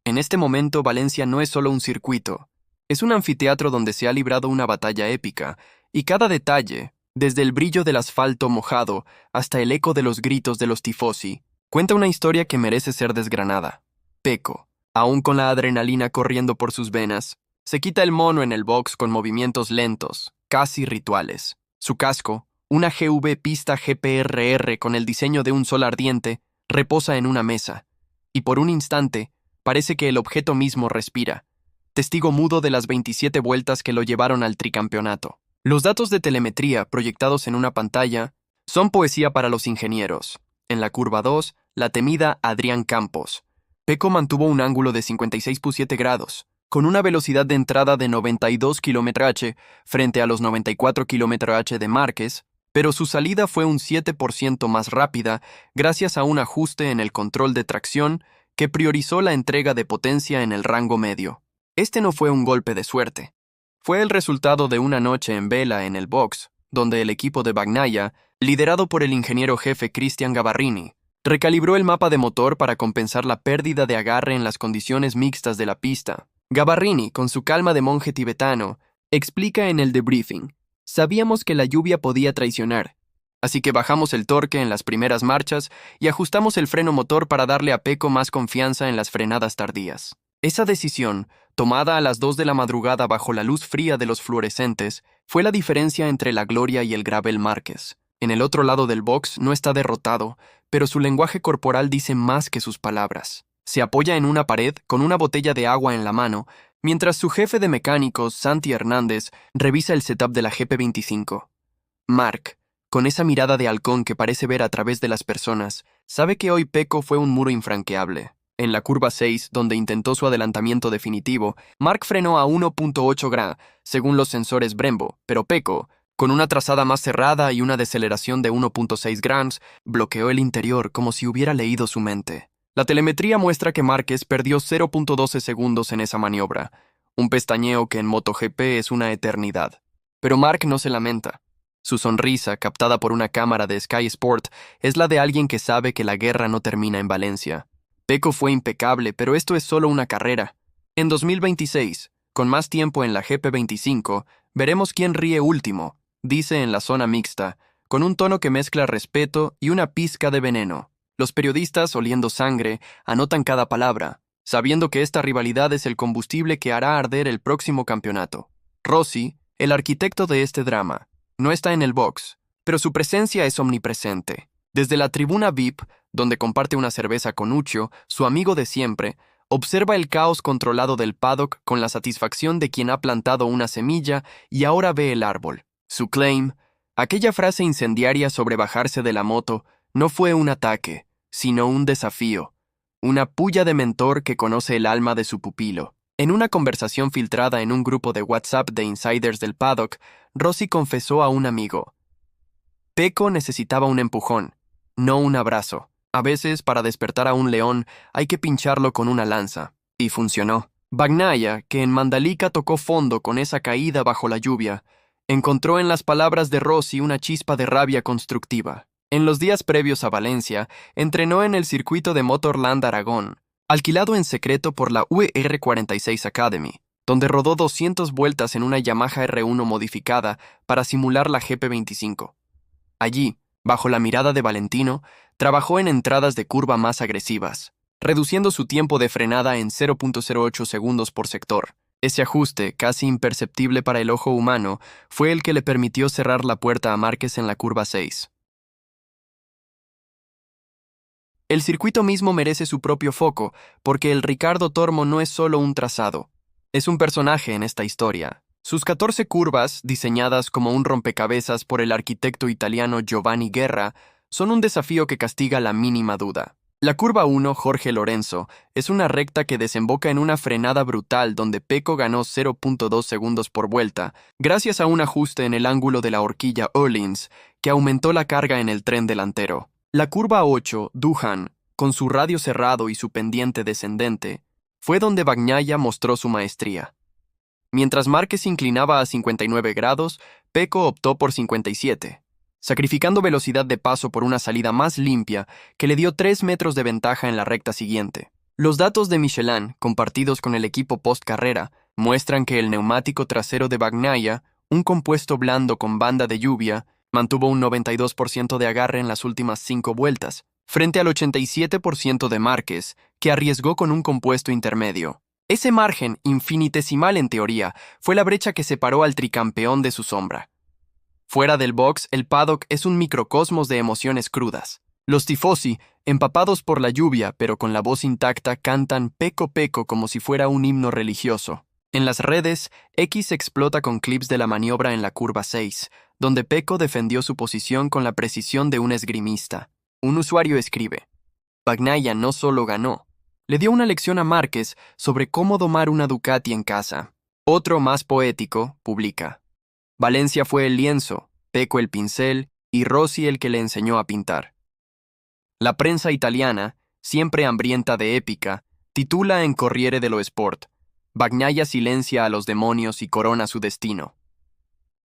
En este momento Valencia no es solo un circuito, es un anfiteatro donde se ha librado una batalla épica, y cada detalle, desde el brillo del asfalto mojado hasta el eco de los gritos de los tifosi, cuenta una historia que merece ser desgranada. Pecco, aún con la adrenalina corriendo por sus venas, se quita el mono en el box con movimientos lentos, casi rituales. Su casco, una GV pista GPRR con el diseño de un sol ardiente, reposa en una mesa, y por un instante parece que el objeto mismo respira, testigo mudo de las 27 vueltas que lo llevaron al tricampeonato. Los datos de telemetría proyectados en una pantalla son poesía para los ingenieros. En la curva 2, la temida Adrián Campos. Pecco mantuvo un ángulo de 56.7 grados, con una velocidad de entrada de 92 km/h frente a los 94 km/h de Márquez, pero su salida fue un 7% más rápida gracias a un ajuste en el control de tracción que priorizó la entrega de potencia en el rango medio. Este no fue un golpe de suerte. Fue el resultado de una noche en vela en el box, donde el equipo de Bagnaia, liderado por el ingeniero jefe Cristian Gabarrini, recalibró el mapa de motor para compensar la pérdida de agarre en las condiciones mixtas de la pista. Gabarrini, con su calma de monje tibetano, explica en el debriefing: sabíamos que la lluvia podía traicionar, así que bajamos el torque en las primeras marchas y ajustamos el freno motor para darle a Pecco más confianza en las frenadas tardías. Esa decisión, tomada a las 2 de la madrugada bajo la luz fría de los fluorescentes, fue la diferencia entre la gloria y el Gravel Márquez. En el otro lado del box no está derrotado, pero su lenguaje corporal dice más que sus palabras. Se apoya en una pared con una botella de agua en la mano, mientras su jefe de mecánicos, Santi Hernández, revisa el setup de la GP25. Marc, con esa mirada de halcón que parece ver a través de las personas, sabe que hoy Pecco fue un muro infranqueable. En la curva 6, donde intentó su adelantamiento definitivo, Marc frenó a 1.8 gra, según los sensores Brembo, pero Pecco, con una trazada más cerrada y una deceleración de 1.6 grams, bloqueó el interior como si hubiera leído su mente. La telemetría muestra que Márquez perdió 0.12 segundos en esa maniobra, un pestañeo que en MotoGP es una eternidad. Pero Marc no se lamenta. Su sonrisa, captada por una cámara de Sky Sport, es la de alguien que sabe que la guerra no termina en Valencia. Pecco fue impecable, pero esto es solo una carrera. En 2026, con más tiempo en la GP25, veremos quién ríe último, dice en la zona mixta, con un tono que mezcla respeto y una pizca de veneno. Los periodistas, oliendo sangre, anotan cada palabra, sabiendo que esta rivalidad es el combustible que hará arder el próximo campeonato. Rossi, el arquitecto de este drama, no está en el box, pero su presencia es omnipresente. Desde la tribuna VIP, donde comparte una cerveza con Uccio, su amigo de siempre, Observa el caos controlado del paddock con la satisfacción de quien ha plantado una semilla y ahora ve el árbol. Su claim, aquella frase incendiaria sobre bajarse de la moto, no fue un ataque, sino un desafío, una pulla de mentor que conoce el alma de su pupilo. En una conversación filtrada en un grupo de WhatsApp de insiders del paddock, Rossi confesó a un amigo: Pecco necesitaba un empujón, no un abrazo. A veces, para despertar a un león, hay que pincharlo con una lanza. Y funcionó. Bagnaia, que en Mandalika tocó fondo con esa caída bajo la lluvia, encontró en las palabras de Rossi una chispa de rabia constructiva. En los días previos a Valencia, entrenó en el circuito de Motorland Aragón, alquilado en secreto por la UR46 Academy, donde rodó 200 vueltas en una Yamaha R1 modificada para simular la GP25. Allí, bajo la mirada de Valentino, trabajó en entradas de curva más agresivas, reduciendo su tiempo de frenada en 0.08 segundos por sector. Ese ajuste, casi imperceptible para el ojo humano, fue el que le permitió cerrar la puerta a Márquez en la curva 6. El circuito mismo merece su propio foco, porque el Riccardo Tormo no es solo un trazado, es un personaje en esta historia. Sus 14 curvas, diseñadas como un rompecabezas por el arquitecto italiano Giovanni Guerra, son un desafío que castiga la mínima duda. La curva 1, Jorge Lorenzo, es una recta que desemboca en una frenada brutal donde Pecco ganó 0.2 segundos por vuelta, gracias a un ajuste en el ángulo de la horquilla Öhlins, que aumentó la carga en el tren delantero. La curva 8, Duhan, con su radio cerrado y su pendiente descendente, fue donde Bagnaia mostró su maestría. Mientras Márquez inclinaba a 59 grados, Pecco optó por 57, sacrificando velocidad de paso por una salida más limpia que le dio 3 metros de ventaja en la recta siguiente. Los datos de Michelin, compartidos con el equipo post-carrera, muestran que el neumático trasero de Bagnaia, un compuesto blando con banda de lluvia, mantuvo un 92% de agarre en las últimas 5 vueltas, frente al 87% de Márquez, que arriesgó con un compuesto intermedio. Ese margen, infinitesimal en teoría, fue la brecha que separó al tricampeón de su sombra. Fuera del box, el paddock es un microcosmos de emociones crudas. Los tifosi, empapados por la lluvia pero con la voz intacta, cantan Pecco Pecco como si fuera un himno religioso. En las redes, X explota con clips de la maniobra en la curva 6, donde Pecco defendió su posición con la precisión de un esgrimista. Un usuario escribe: Bagnaia no solo ganó, le dio una lección a Márquez sobre cómo domar una Ducati en casa. Otro, más poético, publica: Valencia fue el lienzo, Pecco el pincel y Rossi el que le enseñó a pintar. La prensa italiana, siempre hambrienta de épica, titula en Corriere dello Sport: Bagnaia silencia a los demonios y corona su destino.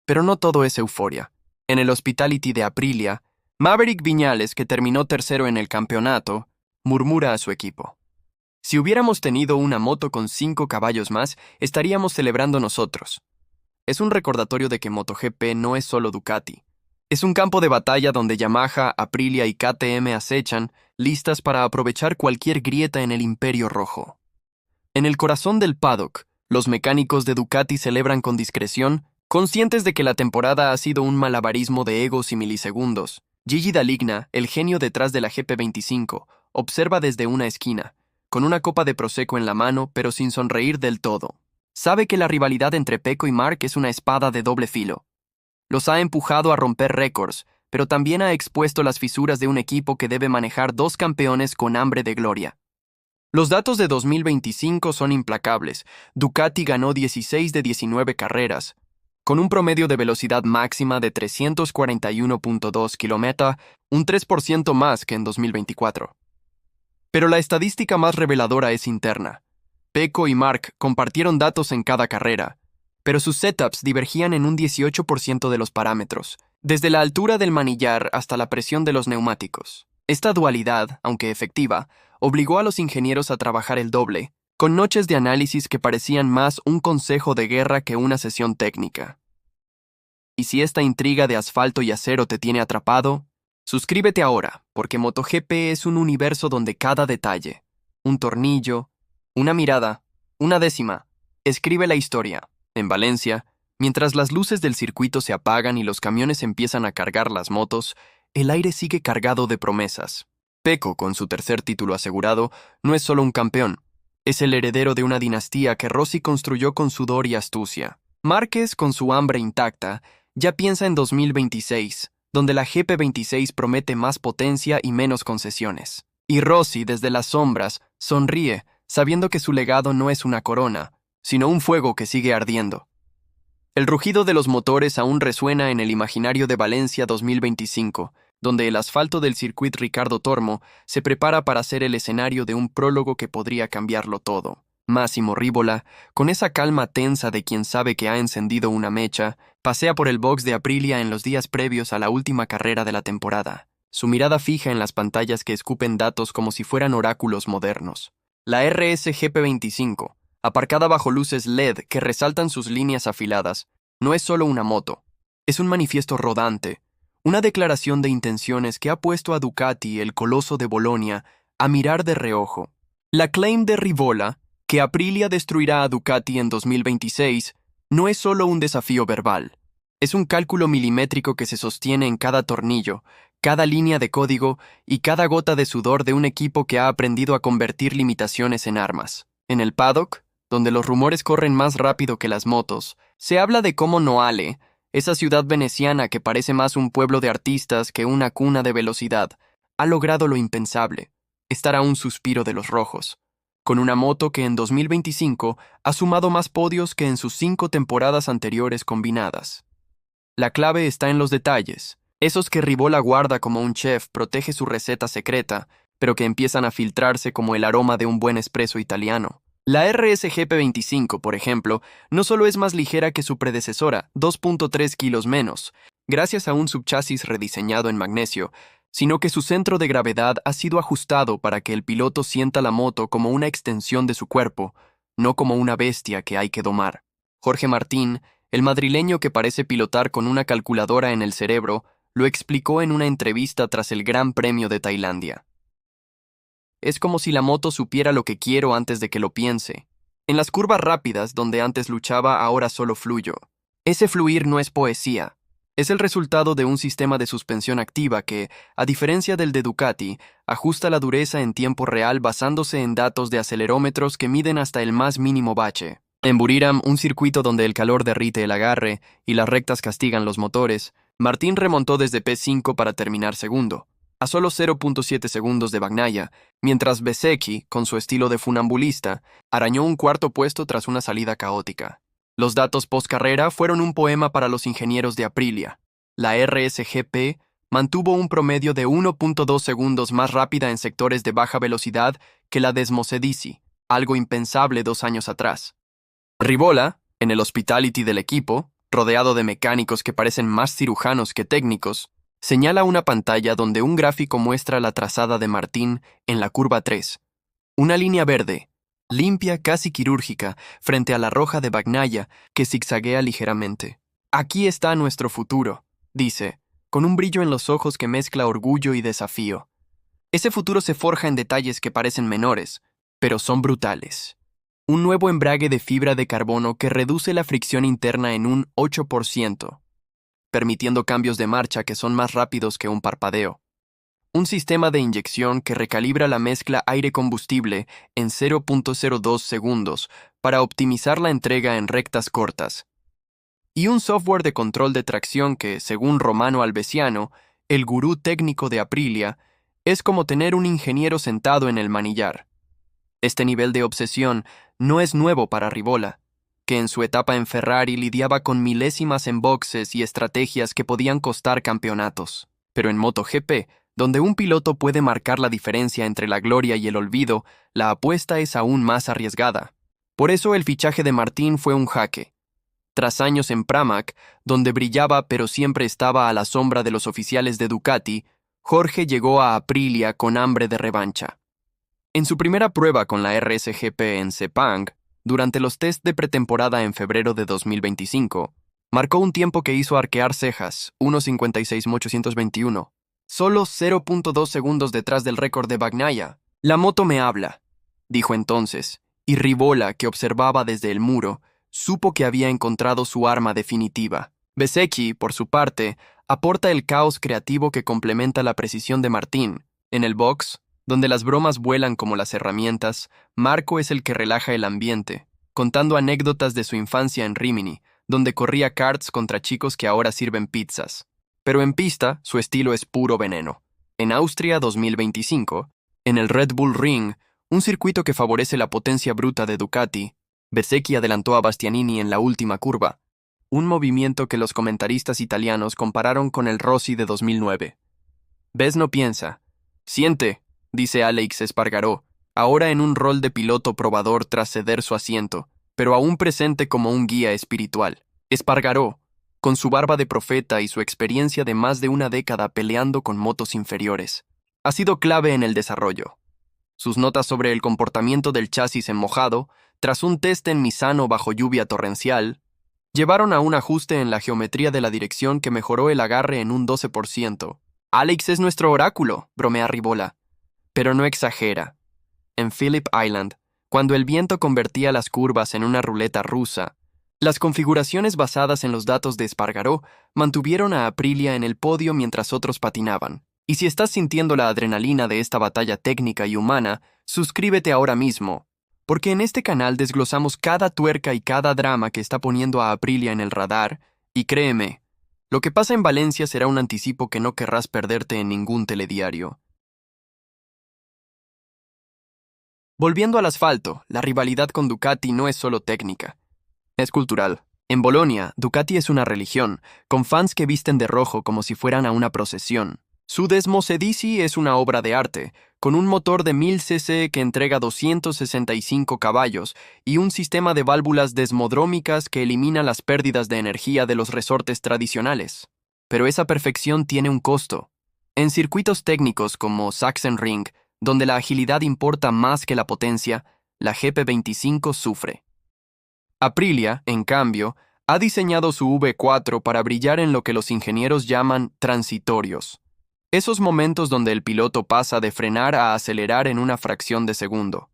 Pero no todo es euforia. En el Hospitality de Aprilia, Maverick Viñales, que terminó tercero en el campeonato, murmura a su equipo: Si hubiéramos tenido una moto con 5 caballos más, estaríamos celebrando nosotros. Es un recordatorio de que MotoGP no es solo Ducati. Es un campo de batalla donde Yamaha, Aprilia y KTM acechan, listas para aprovechar cualquier grieta en el imperio rojo. En el corazón del paddock, los mecánicos de Ducati celebran con discreción, conscientes de que la temporada ha sido un malabarismo de egos y milisegundos. Gigi D'Aligna, el genio detrás de la GP25, observa desde una esquina, con una copa de Prosecco en la mano, pero sin sonreír del todo. Sabe que la rivalidad entre Pecco y Marc es una espada de doble filo. Los ha empujado a romper récords, pero también ha expuesto las fisuras de un equipo que debe manejar 2 campeones con hambre de gloria. Los datos de 2025 son implacables. Ducati ganó 16 de 19 carreras, con un promedio de velocidad máxima de 341.2 km, un 3% más que en 2024. Pero la estadística más reveladora es interna. Pecco y Marc compartieron datos en cada carrera, pero sus setups divergían en un 18% de los parámetros, desde la altura del manillar hasta la presión de los neumáticos. Esta dualidad, aunque efectiva, obligó a los ingenieros a trabajar el doble, con noches de análisis que parecían más un consejo de guerra que una sesión técnica. Y si esta intriga de asfalto y acero te tiene atrapado, suscríbete ahora, porque MotoGP es un universo donde cada detalle, un tornillo, una mirada, una décima, escribe la historia. En Valencia, mientras las luces del circuito se apagan y los camiones empiezan a cargar las motos, el aire sigue cargado de promesas. Pecco, con su tercer título asegurado, no es solo un campeón, Es el heredero de una dinastía que Rossi construyó con sudor y astucia. Márquez, con su hambre intacta, ya piensa en 2026, donde la GP26 promete más potencia y menos concesiones. Y Rossi, desde las sombras, sonríe, sabiendo que su legado no es una corona, sino un fuego que sigue ardiendo. El rugido de los motores aún resuena en el imaginario de Valencia 2025, donde el asfalto del circuit Ricardo Tormo se prepara para ser el escenario de un prólogo que podría cambiarlo todo. Máximo Rívola, con esa calma tensa de quien sabe que ha encendido una mecha, pasea por el box de Aprilia en los días previos a la última carrera de la temporada, su mirada fija en las pantallas que escupen datos como si fueran oráculos modernos. La RSGP25, aparcada bajo luces LED que resaltan sus líneas afiladas, no es solo una moto, es un manifiesto rodante, una declaración de intenciones que ha puesto a Ducati, el coloso de Bolonia, a mirar de reojo. La claim de Rivola, que Aprilia destruirá a Ducati en 2026, no es solo un desafío verbal, es un cálculo milimétrico que se sostiene en cada tornillo, cada línea de código y cada gota de sudor de un equipo que ha aprendido a convertir limitaciones en armas. En el paddock, donde los rumores corren más rápido que las motos, se habla de cómo Noale, esa ciudad veneciana que parece más un pueblo de artistas que una cuna de velocidad, ha logrado lo impensable, estar a un suspiro de los rojos, con una moto que en 2025 ha sumado más podios que en sus 5 temporadas anteriores combinadas. La clave está en los detalles, esos que Rivola guarda como un chef protege su receta secreta, pero que empiezan a filtrarse como el aroma de un buen espresso italiano. La RSGP25, por ejemplo, no solo es más ligera que su predecesora, 2.3 kilos menos, gracias a un subchasis rediseñado en magnesio, sino que su centro de gravedad ha sido ajustado para que el piloto sienta la moto como una extensión de su cuerpo, no como una bestia que hay que domar. Jorge Martín, el madrileño que parece pilotar con una calculadora en el cerebro, lo explicó en una entrevista tras el Gran Premio de Tailandia. Es como si la moto supiera lo que quiero antes de que lo piense. En las curvas rápidas, donde antes luchaba, ahora solo fluyo. Ese fluir no es poesía. Es el resultado de un sistema de suspensión activa que, a diferencia del de Ducati, ajusta la dureza en tiempo real basándose en datos de acelerómetros que miden hasta el más mínimo bache. En Buriram, un circuito donde el calor derrite el agarre y las rectas castigan los motores, Martín remontó desde P5 para terminar segundo, a solo 0.7 segundos de Bagnaia, mientras Bezzecchi, con su estilo de funambulista, arañó un cuarto puesto tras una salida caótica. Los datos post-carrera fueron un poema para los ingenieros de Aprilia. La RSGP mantuvo un promedio de 1.2 segundos más rápida en sectores de baja velocidad que la Desmosedici, algo impensable 2 años atrás. Rivola, en el hospitality del equipo, rodeado de mecánicos que parecen más cirujanos que técnicos, señala una pantalla donde un gráfico muestra la trazada de Martín en la curva 3. Una línea verde, limpia, casi quirúrgica, frente a la roja de Bagnaia, que zigzaguea ligeramente. Aquí está nuestro futuro, dice, con un brillo en los ojos que mezcla orgullo y desafío. Ese futuro se forja en detalles que parecen menores, pero son brutales. Un nuevo embrague de fibra de carbono que reduce la fricción interna en un 8%, permitiendo cambios de marcha que son más rápidos que un parpadeo. Un sistema de inyección que recalibra la mezcla aire-combustible en 0.02 segundos para optimizar la entrega en rectas cortas. Y un software de control de tracción que, según Romano Albesiano, el gurú técnico de Aprilia, es como tener un ingeniero sentado en el manillar. Este nivel de obsesión no es nuevo para Rivola, que en su etapa en Ferrari lidiaba con milésimas en boxes y estrategias que podían costar campeonatos. Pero en MotoGP, donde un piloto puede marcar la diferencia entre la gloria y el olvido, la apuesta es aún más arriesgada. Por eso el fichaje de Martín fue un jaque. Tras años en Pramac, donde brillaba pero siempre estaba a la sombra de los oficiales de Ducati, Jorge llegó a Aprilia con hambre de revancha. En su primera prueba con la RSGP en Sepang, durante los test de pretemporada en febrero de 2025, marcó un tiempo que hizo arquear cejas, 1:56.821, solo 0.2 segundos detrás del récord de Bagnaia. La moto me habla, dijo entonces, y Rivola, que observaba desde el muro, supo que había encontrado su arma definitiva. Bezzecchi, por su parte, aporta el caos creativo que complementa la precisión de Martín. En el box, Donde las bromas vuelan como las herramientas, Marco es el que relaja el ambiente, contando anécdotas de su infancia en Rimini, donde corría karts contra chicos que ahora sirven pizzas. Pero en pista, su estilo es puro veneno. En Austria 2025, en el Red Bull Ring, un circuito que favorece la potencia bruta de Ducati, Bezzecchi adelantó a Bastianini en la última curva, un movimiento que los comentaristas italianos compararon con el Rossi de 2009. Bez no piensa. Siente, dice Alex Espargaró, ahora en un rol de piloto probador tras ceder su asiento, pero aún presente como un guía espiritual. Espargaró, con su barba de profeta y su experiencia de más de una década peleando con motos inferiores, ha sido clave en el desarrollo. Sus notas sobre el comportamiento del chasis en mojado, tras un test en Misano bajo lluvia torrencial, llevaron a un ajuste en la geometría de la dirección que mejoró el agarre en un 12%. Alex es nuestro oráculo, bromea Rivola. Pero no exagera. En Phillip Island, cuando el viento convertía las curvas en una ruleta rusa, las configuraciones basadas en los datos de Espargaró mantuvieron a Aprilia en el podio mientras otros patinaban. Y si estás sintiendo la adrenalina de esta batalla técnica y humana, suscríbete ahora mismo, porque en este canal desglosamos cada tuerca y cada drama que está poniendo a Aprilia en el radar, y créeme, lo que pasa en Valencia será un anticipo que no querrás perderte en ningún telediario. Volviendo al asfalto, la rivalidad con Ducati no es solo técnica, es cultural. En Bolonia, Ducati es una religión, con fans que visten de rojo como si fueran a una procesión. Su Desmosedici es una obra de arte, con un motor de 1000 cc que entrega 265 caballos y un sistema de válvulas desmodrómicas que elimina las pérdidas de energía de los resortes tradicionales. Pero esa perfección tiene un costo. En circuitos técnicos como Sachsenring, donde la agilidad importa más que la potencia, la GP25 sufre. Aprilia, en cambio, ha diseñado su V4 para brillar en lo que los ingenieros llaman transitorios. Esos momentos donde el piloto pasa de frenar a acelerar en una fracción de segundo.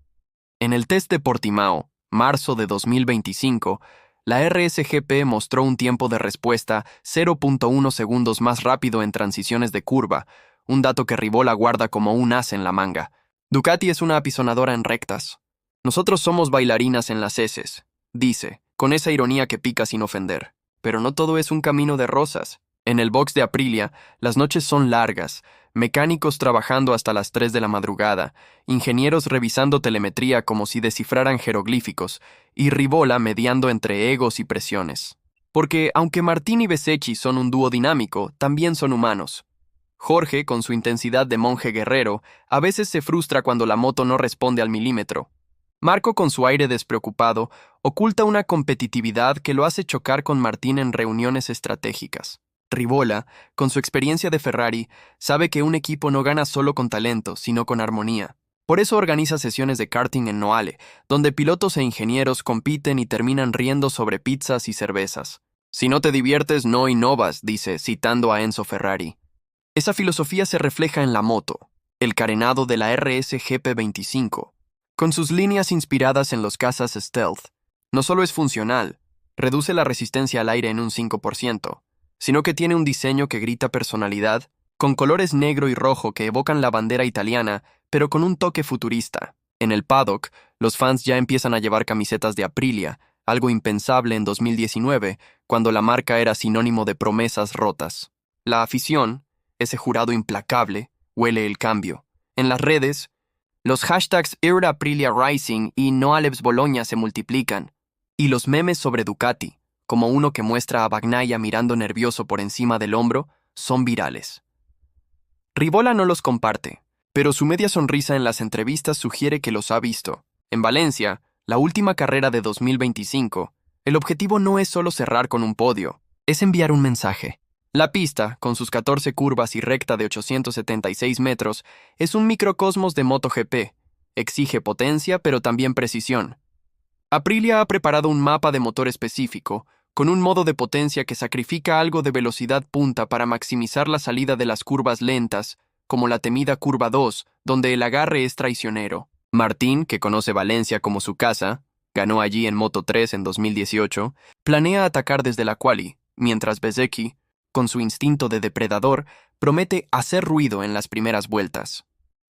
En el test de Portimao, marzo de 2025, la RSGP mostró un tiempo de respuesta 0.1 segundos más rápido en transiciones de curva, un dato que Rivola guarda como un as en la manga. Ducati es una apisonadora en rectas. Nosotros somos bailarinas en las heces, dice, con esa ironía que pica sin ofender. Pero no todo es un camino de rosas. En el box de Aprilia, las noches son largas, mecánicos trabajando hasta las 3 de la madrugada, ingenieros revisando telemetría como si descifraran jeroglíficos, y Rivola mediando entre egos y presiones. Porque, aunque Martín y Bezzecchi son un dúo dinámico, también son humanos. Jorge, con su intensidad de monje guerrero, a veces se frustra cuando la moto no responde al milímetro. Marco, con su aire despreocupado, oculta una competitividad que lo hace chocar con Martín en reuniones estratégicas. Rivola, con su experiencia de Ferrari, sabe que un equipo no gana solo con talento, sino con armonía. Por eso organiza sesiones de karting en Noale, donde pilotos e ingenieros compiten y terminan riendo sobre pizzas y cervezas. Si no te diviertes, no innovas, dice, citando a Enzo Ferrari. Esa filosofía se refleja en la moto, el carenado de la RSGP25. Con sus líneas inspiradas en los cazas Stealth, no solo es funcional, reduce la resistencia al aire en un 5%, sino que tiene un diseño que grita personalidad, con colores negro y rojo que evocan la bandera italiana, pero con un toque futurista. En el paddock, los fans ya empiezan a llevar camisetas de Aprilia, algo impensable en 2019, cuando la marca era sinónimo de promesas rotas. La afición, ese jurado implacable, huele el cambio. En las redes, los hashtags #ApriliaRacing y NoAlepsBologna se multiplican, y los memes sobre Ducati, como uno que muestra a Bagnaia mirando nervioso por encima del hombro, son virales. Rivola no los comparte, pero su media sonrisa en las entrevistas sugiere que los ha visto. En Valencia, la última carrera de 2025, el objetivo no es solo cerrar con un podio, es enviar un mensaje. La pista, con sus 14 curvas y recta de 876 metros, es un microcosmos de MotoGP. Exige potencia, pero también precisión. Aprilia ha preparado un mapa de motor específico, con un modo de potencia que sacrifica algo de velocidad punta para maximizar la salida de las curvas lentas, como la temida curva 2, donde el agarre es traicionero. Martín, que conoce Valencia como su casa, ganó allí en Moto 3 en 2018, planea atacar desde la quali, mientras Bezzecchi, con su instinto de depredador, promete hacer ruido en las primeras vueltas.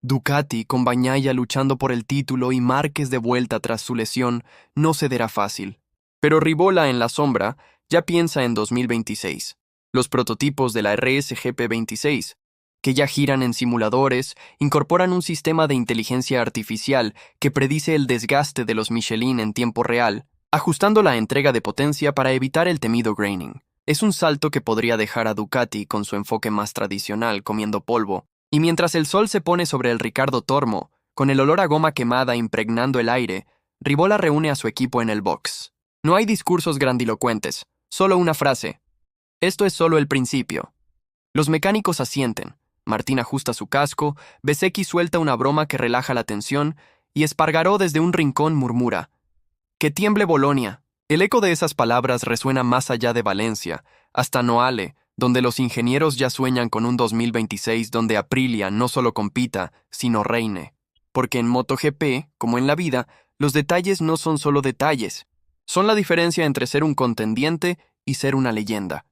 Ducati, con Bagnaia luchando por el título y Márquez de vuelta tras su lesión, no cederá fácil. Pero Rivola, en la sombra, ya piensa en 2026. Los prototipos de la RSGP 26, que ya giran en simuladores, incorporan un sistema de inteligencia artificial que predice el desgaste de los Michelin en tiempo real, ajustando la entrega de potencia para evitar el temido graining. Es un salto que podría dejar a Ducati con su enfoque más tradicional comiendo polvo, y mientras el sol se pone sobre el Riccardo Tormo, con el olor a goma quemada impregnando el aire, Rivola reúne a su equipo en el box. No hay discursos grandilocuentes, solo una frase. Esto es solo el principio. Los mecánicos asienten. Martín ajusta su casco, Bezzecchi suelta una broma que relaja la tensión, y Espargaró desde un rincón murmura: «¡Que tiemble Bolonia!». El eco de esas palabras resuena más allá de Valencia, hasta Noale, donde los ingenieros ya sueñan con un 2026 donde Aprilia no solo compita, sino reine. Porque en MotoGP, como en la vida, los detalles no son solo detalles. Son la diferencia entre ser un contendiente y ser una leyenda.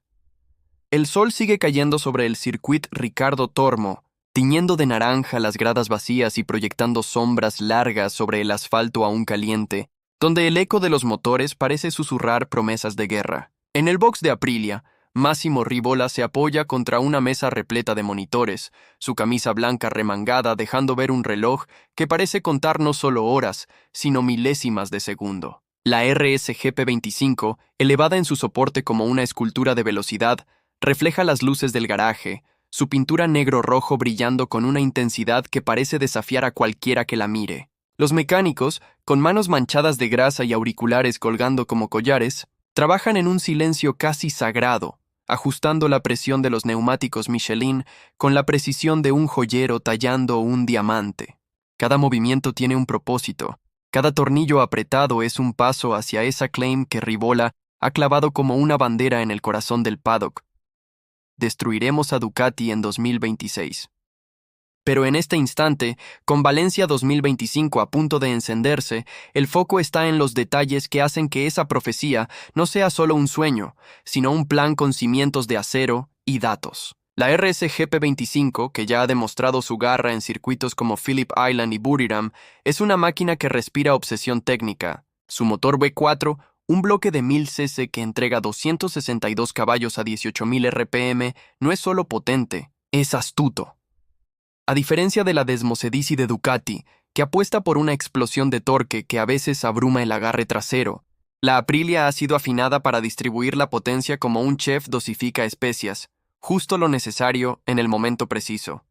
El sol sigue cayendo sobre el circuit Riccardo Tormo, tiñendo de naranja las gradas vacías y proyectando sombras largas sobre el asfalto aún caliente, donde el eco de los motores parece susurrar promesas de guerra. En el box de Aprilia, Massimo Rivola se apoya contra una mesa repleta de monitores, su camisa blanca remangada dejando ver un reloj que parece contar no solo horas, sino milésimas de segundo. La RSGP 25, elevada en su soporte como una escultura de velocidad, refleja las luces del garaje, su pintura negro-rojo brillando con una intensidad que parece desafiar a cualquiera que la mire. Los mecánicos, con manos manchadas de grasa y auriculares colgando como collares, trabajan en un silencio casi sagrado, ajustando la presión de los neumáticos Michelin con la precisión de un joyero tallando un diamante. Cada movimiento tiene un propósito, cada tornillo apretado es un paso hacia esa claim que Rivola ha clavado como una bandera en el corazón del paddock. Destruiremos a Ducati en 2026. Pero en este instante, con Valencia 2025 a punto de encenderse, el foco está en los detalles que hacen que esa profecía no sea solo un sueño, sino un plan con cimientos de acero y datos. La RSGP 25, que ya ha demostrado su garra en circuitos como Phillip Island y Buriram, es una máquina que respira obsesión técnica. Su motor V4, un bloque de 1000 cc que entrega 262 caballos a 18.000 RPM, no es solo potente, es astuto. A diferencia de la Desmosedici de Ducati, que apuesta por una explosión de torque que a veces abruma el agarre trasero, la Aprilia ha sido afinada para distribuir la potencia como un chef dosifica especias, justo lo necesario en el momento preciso.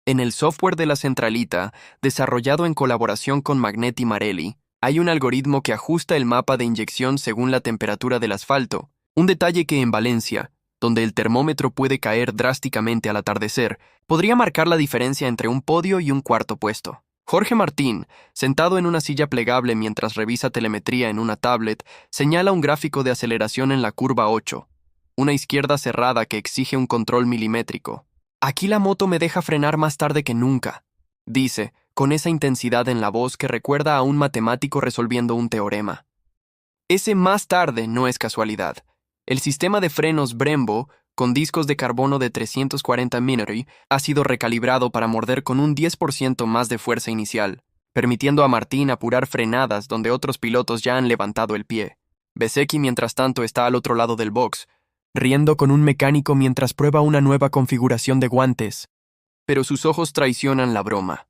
En el software de la centralita, desarrollado en colaboración con Magneti Marelli, hay un algoritmo que ajusta el mapa de inyección según la temperatura del asfalto, un detalle que en Valencia, donde el termómetro puede caer drásticamente al atardecer, podría marcar la diferencia entre un podio y un cuarto puesto. Jorge Martín, sentado en una silla plegable mientras revisa telemetría en una tablet, señala un gráfico de aceleración en la curva 8, una izquierda cerrada que exige un control milimétrico. «Aquí la moto me deja frenar más tarde que nunca», dice, con esa intensidad en la voz que recuerda a un matemático resolviendo un teorema. Ese más tarde no es casualidad. El sistema de frenos Brembo, con discos de carbono de 340 mm, ha sido recalibrado para morder con un 10% más de fuerza inicial, permitiendo a Martín apurar frenadas donde otros pilotos ya han levantado el pie. Bezzecchi, mientras tanto, está al otro lado del box, riendo con un mecánico mientras prueba una nueva configuración de guantes. Pero sus ojos traicionan la broma.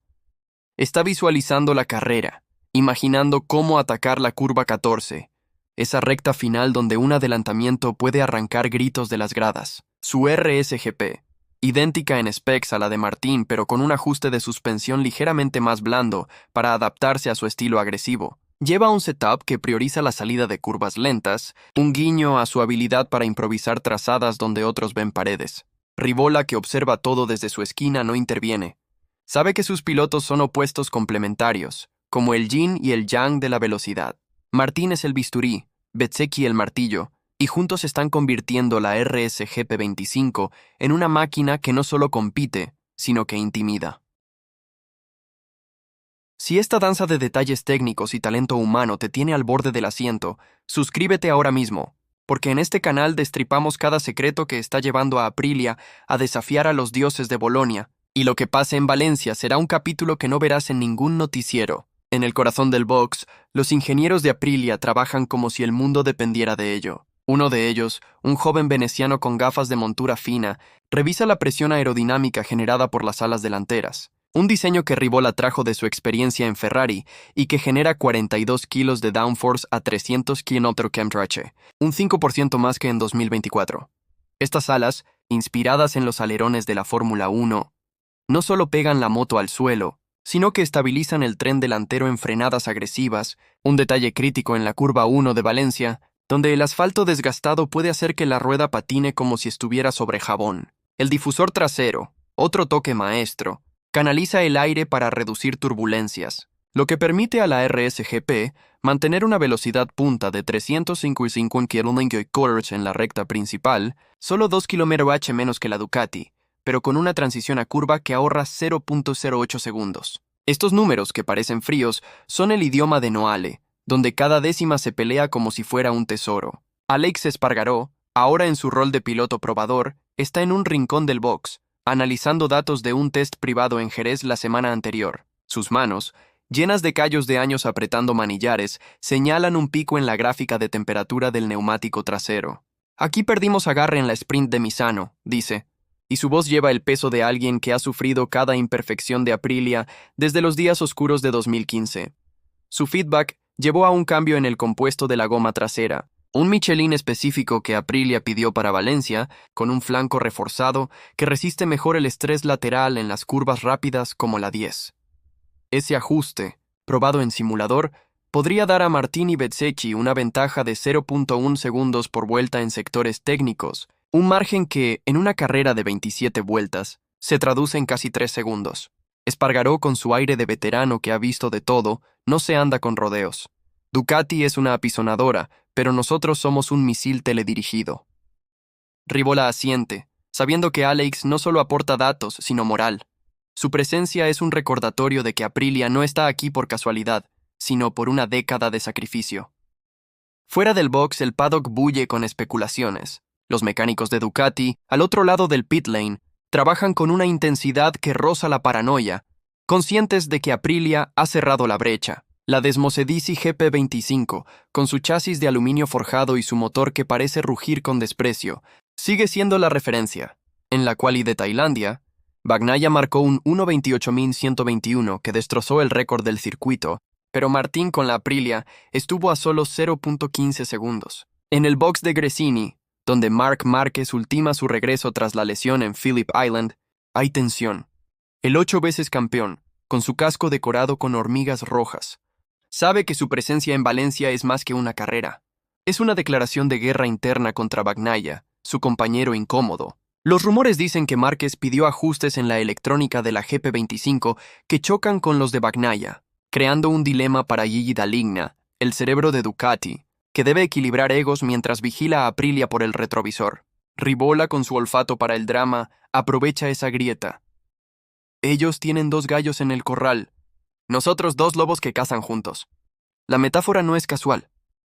Está visualizando la carrera, imaginando cómo atacar la curva 14, esa recta final donde un adelantamiento puede arrancar gritos de las gradas. Su RSGP, idéntica en specs a la de Martín pero con un ajuste de suspensión ligeramente más blando para adaptarse a su estilo agresivo, lleva un setup que prioriza la salida de curvas lentas, un guiño a su habilidad para improvisar trazadas donde otros ven paredes. Rivola, que observa todo desde su esquina, no interviene. Sabe que sus pilotos son opuestos complementarios, como el yin y el yang de la velocidad. Martín es el bisturí, Bezzecchi el martillo, y juntos están convirtiendo la RSGP 25 en una máquina que no solo compite, sino que intimida. Si esta danza de detalles técnicos y talento humano te tiene al borde del asiento, suscríbete ahora mismo, porque en este canal destripamos cada secreto que está llevando a Aprilia a desafiar a los dioses de Bolonia Y lo que pase en Valencia será un capítulo que no verás en ningún noticiero. En el corazón del box, los ingenieros de Aprilia trabajan como si el mundo dependiera de ello. Uno de ellos, un joven veneciano con gafas de montura fina, revisa la presión aerodinámica generada por las alas delanteras. Un diseño que Rivola trajo de su experiencia en Ferrari y que genera 42 kilos de downforce a 300 km/h, un 5% más que en 2024. Estas alas, inspiradas en los alerones de la Fórmula 1, no solo pegan la moto al suelo, sino que estabilizan el tren delantero en frenadas agresivas, un detalle crítico en la curva 1 de Valencia, donde el asfalto desgastado puede hacer que la rueda patine como si estuviera sobre jabón. El difusor trasero, otro toque maestro, canaliza el aire para reducir turbulencias, lo que permite a la RSGP mantener una velocidad punta de 355 km/h en la recta principal, solo 2 km/h menos que la Ducati, pero con una transición a curva que ahorra 0.08 segundos. Estos números, que parecen fríos, son el idioma de Noale, donde cada décima se pelea como si fuera un tesoro. Alex Espargaró, ahora en su rol de piloto probador, está en un rincón del box, analizando datos de un test privado en Jerez la semana anterior. Sus manos, llenas de callos de años apretando manillares, señalan un pico en la gráfica de temperatura del neumático trasero. Aquí perdimos agarre en la sprint de Misano, dice, y su voz lleva el peso de alguien que ha sufrido cada imperfección de Aprilia desde los días oscuros de 2015. Su feedback llevó a un cambio en el compuesto de la goma trasera, un Michelin específico que Aprilia pidió para Valencia, con un flanco reforzado que resiste mejor el estrés lateral en las curvas rápidas como la 10. Ese ajuste, probado en simulador, podría dar a Martini Bezzecchi una ventaja de 0.1 segundos por vuelta en sectores técnicos, un margen que, en una carrera de 27 vueltas, se traduce en casi 3 segundos. Espargaró, con su aire de veterano que ha visto de todo, no se anda con rodeos. Ducati es una apisonadora, pero nosotros somos un misil teledirigido. Rivola asiente, sabiendo que Alex no solo aporta datos, sino moral. Su presencia es un recordatorio de que Aprilia no está aquí por casualidad, sino por una década de sacrificio. Fuera del box, el paddock bulle con especulaciones. Los mecánicos de Ducati, al otro lado del pit lane, trabajan con una intensidad que roza la paranoia, conscientes de que Aprilia ha cerrado la brecha. La Desmosedici GP25, con su chasis de aluminio forjado y su motor que parece rugir con desprecio, sigue siendo la referencia. En la quali de Tailandia, Bagnaia marcó un 1.28.121 que destrozó el récord del circuito, pero Martín con la Aprilia estuvo a solo 0.15 segundos. En el box de Gresini, donde Marc Márquez ultima su regreso tras la lesión en Phillip Island, hay tensión. El 8 veces campeón, con su casco decorado con hormigas rojas, sabe que su presencia en Valencia es más que una carrera. Es una declaración de guerra interna contra Bagnaia, su compañero incómodo. Los rumores dicen que Márquez pidió ajustes en la electrónica de la GP25 que chocan con los de Bagnaia, creando un dilema para Gigi Dall'Igna, el cerebro de Ducati, que debe equilibrar egos mientras vigila a Aprilia por el retrovisor. Rivola, con su olfato para el drama, aprovecha esa grieta. Ellos tienen 2 gallos en el corral, nosotros 2 lobos que cazan juntos. La metáfora no es casual.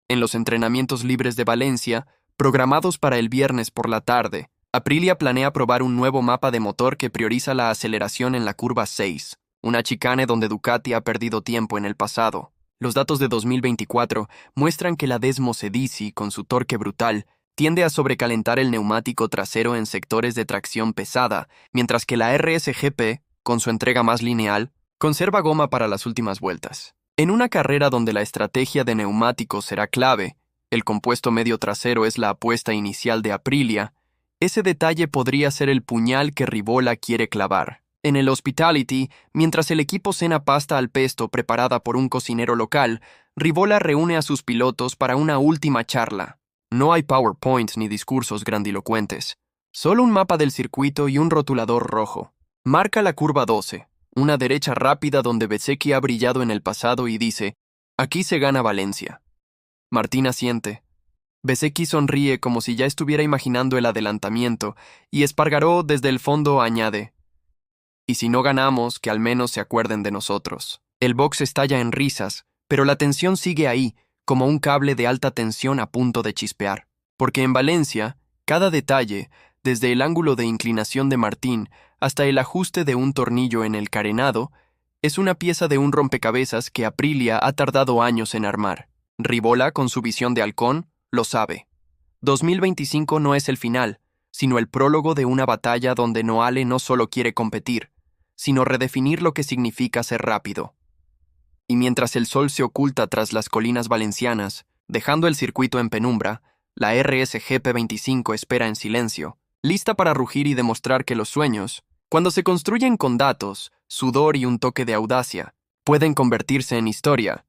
En los entrenamientos libres de Valencia, programados para el viernes por la tarde, Aprilia planea probar un nuevo mapa de motor que prioriza la aceleración en la curva 6, una chicane donde Ducati ha perdido tiempo en el pasado. Los datos de 2024 muestran que la Desmosedici, con su torque brutal, tiende a sobrecalentar el neumático trasero en sectores de tracción pesada, mientras que la RSGP, con su entrega más lineal, conserva goma para las últimas vueltas. En una carrera donde la estrategia de neumáticos será clave, el compuesto medio trasero es la apuesta inicial de Aprilia, ese detalle podría ser el puñal que Rivola quiere clavar. En el Hospitality, mientras el equipo cena pasta al pesto preparada por un cocinero local, Rivola reúne a sus pilotos para una última charla. No hay PowerPoints ni discursos grandilocuentes. Solo un mapa del circuito y un rotulador rojo. Marca la curva 12, una derecha rápida donde Bezzecchi ha brillado en el pasado y dice, aquí se gana Valencia. Martín asiente. Bezzecchi sonríe como si ya estuviera imaginando el adelantamiento, y Espargaró desde el fondo añade, y si no ganamos, que al menos se acuerden de nosotros. El box estalla en risas, pero la tensión sigue ahí, como un cable de alta tensión a punto de chispear. Porque en Valencia, cada detalle, desde el ángulo de inclinación de Martín hasta el ajuste de un tornillo en el carenado, es una pieza de un rompecabezas que Aprilia ha tardado años en armar. Ribola, con su visión de halcón, lo sabe. 2025 no es el final, sino el prólogo de una batalla donde Noale no solo quiere competir, sino redefinir lo que significa ser rápido. Y mientras el sol se oculta tras las colinas valencianas, dejando el circuito en penumbra, la RSGP-25 espera en silencio, lista para rugir y demostrar que los sueños, cuando se construyen con datos, sudor y un toque de audacia, pueden convertirse en historia,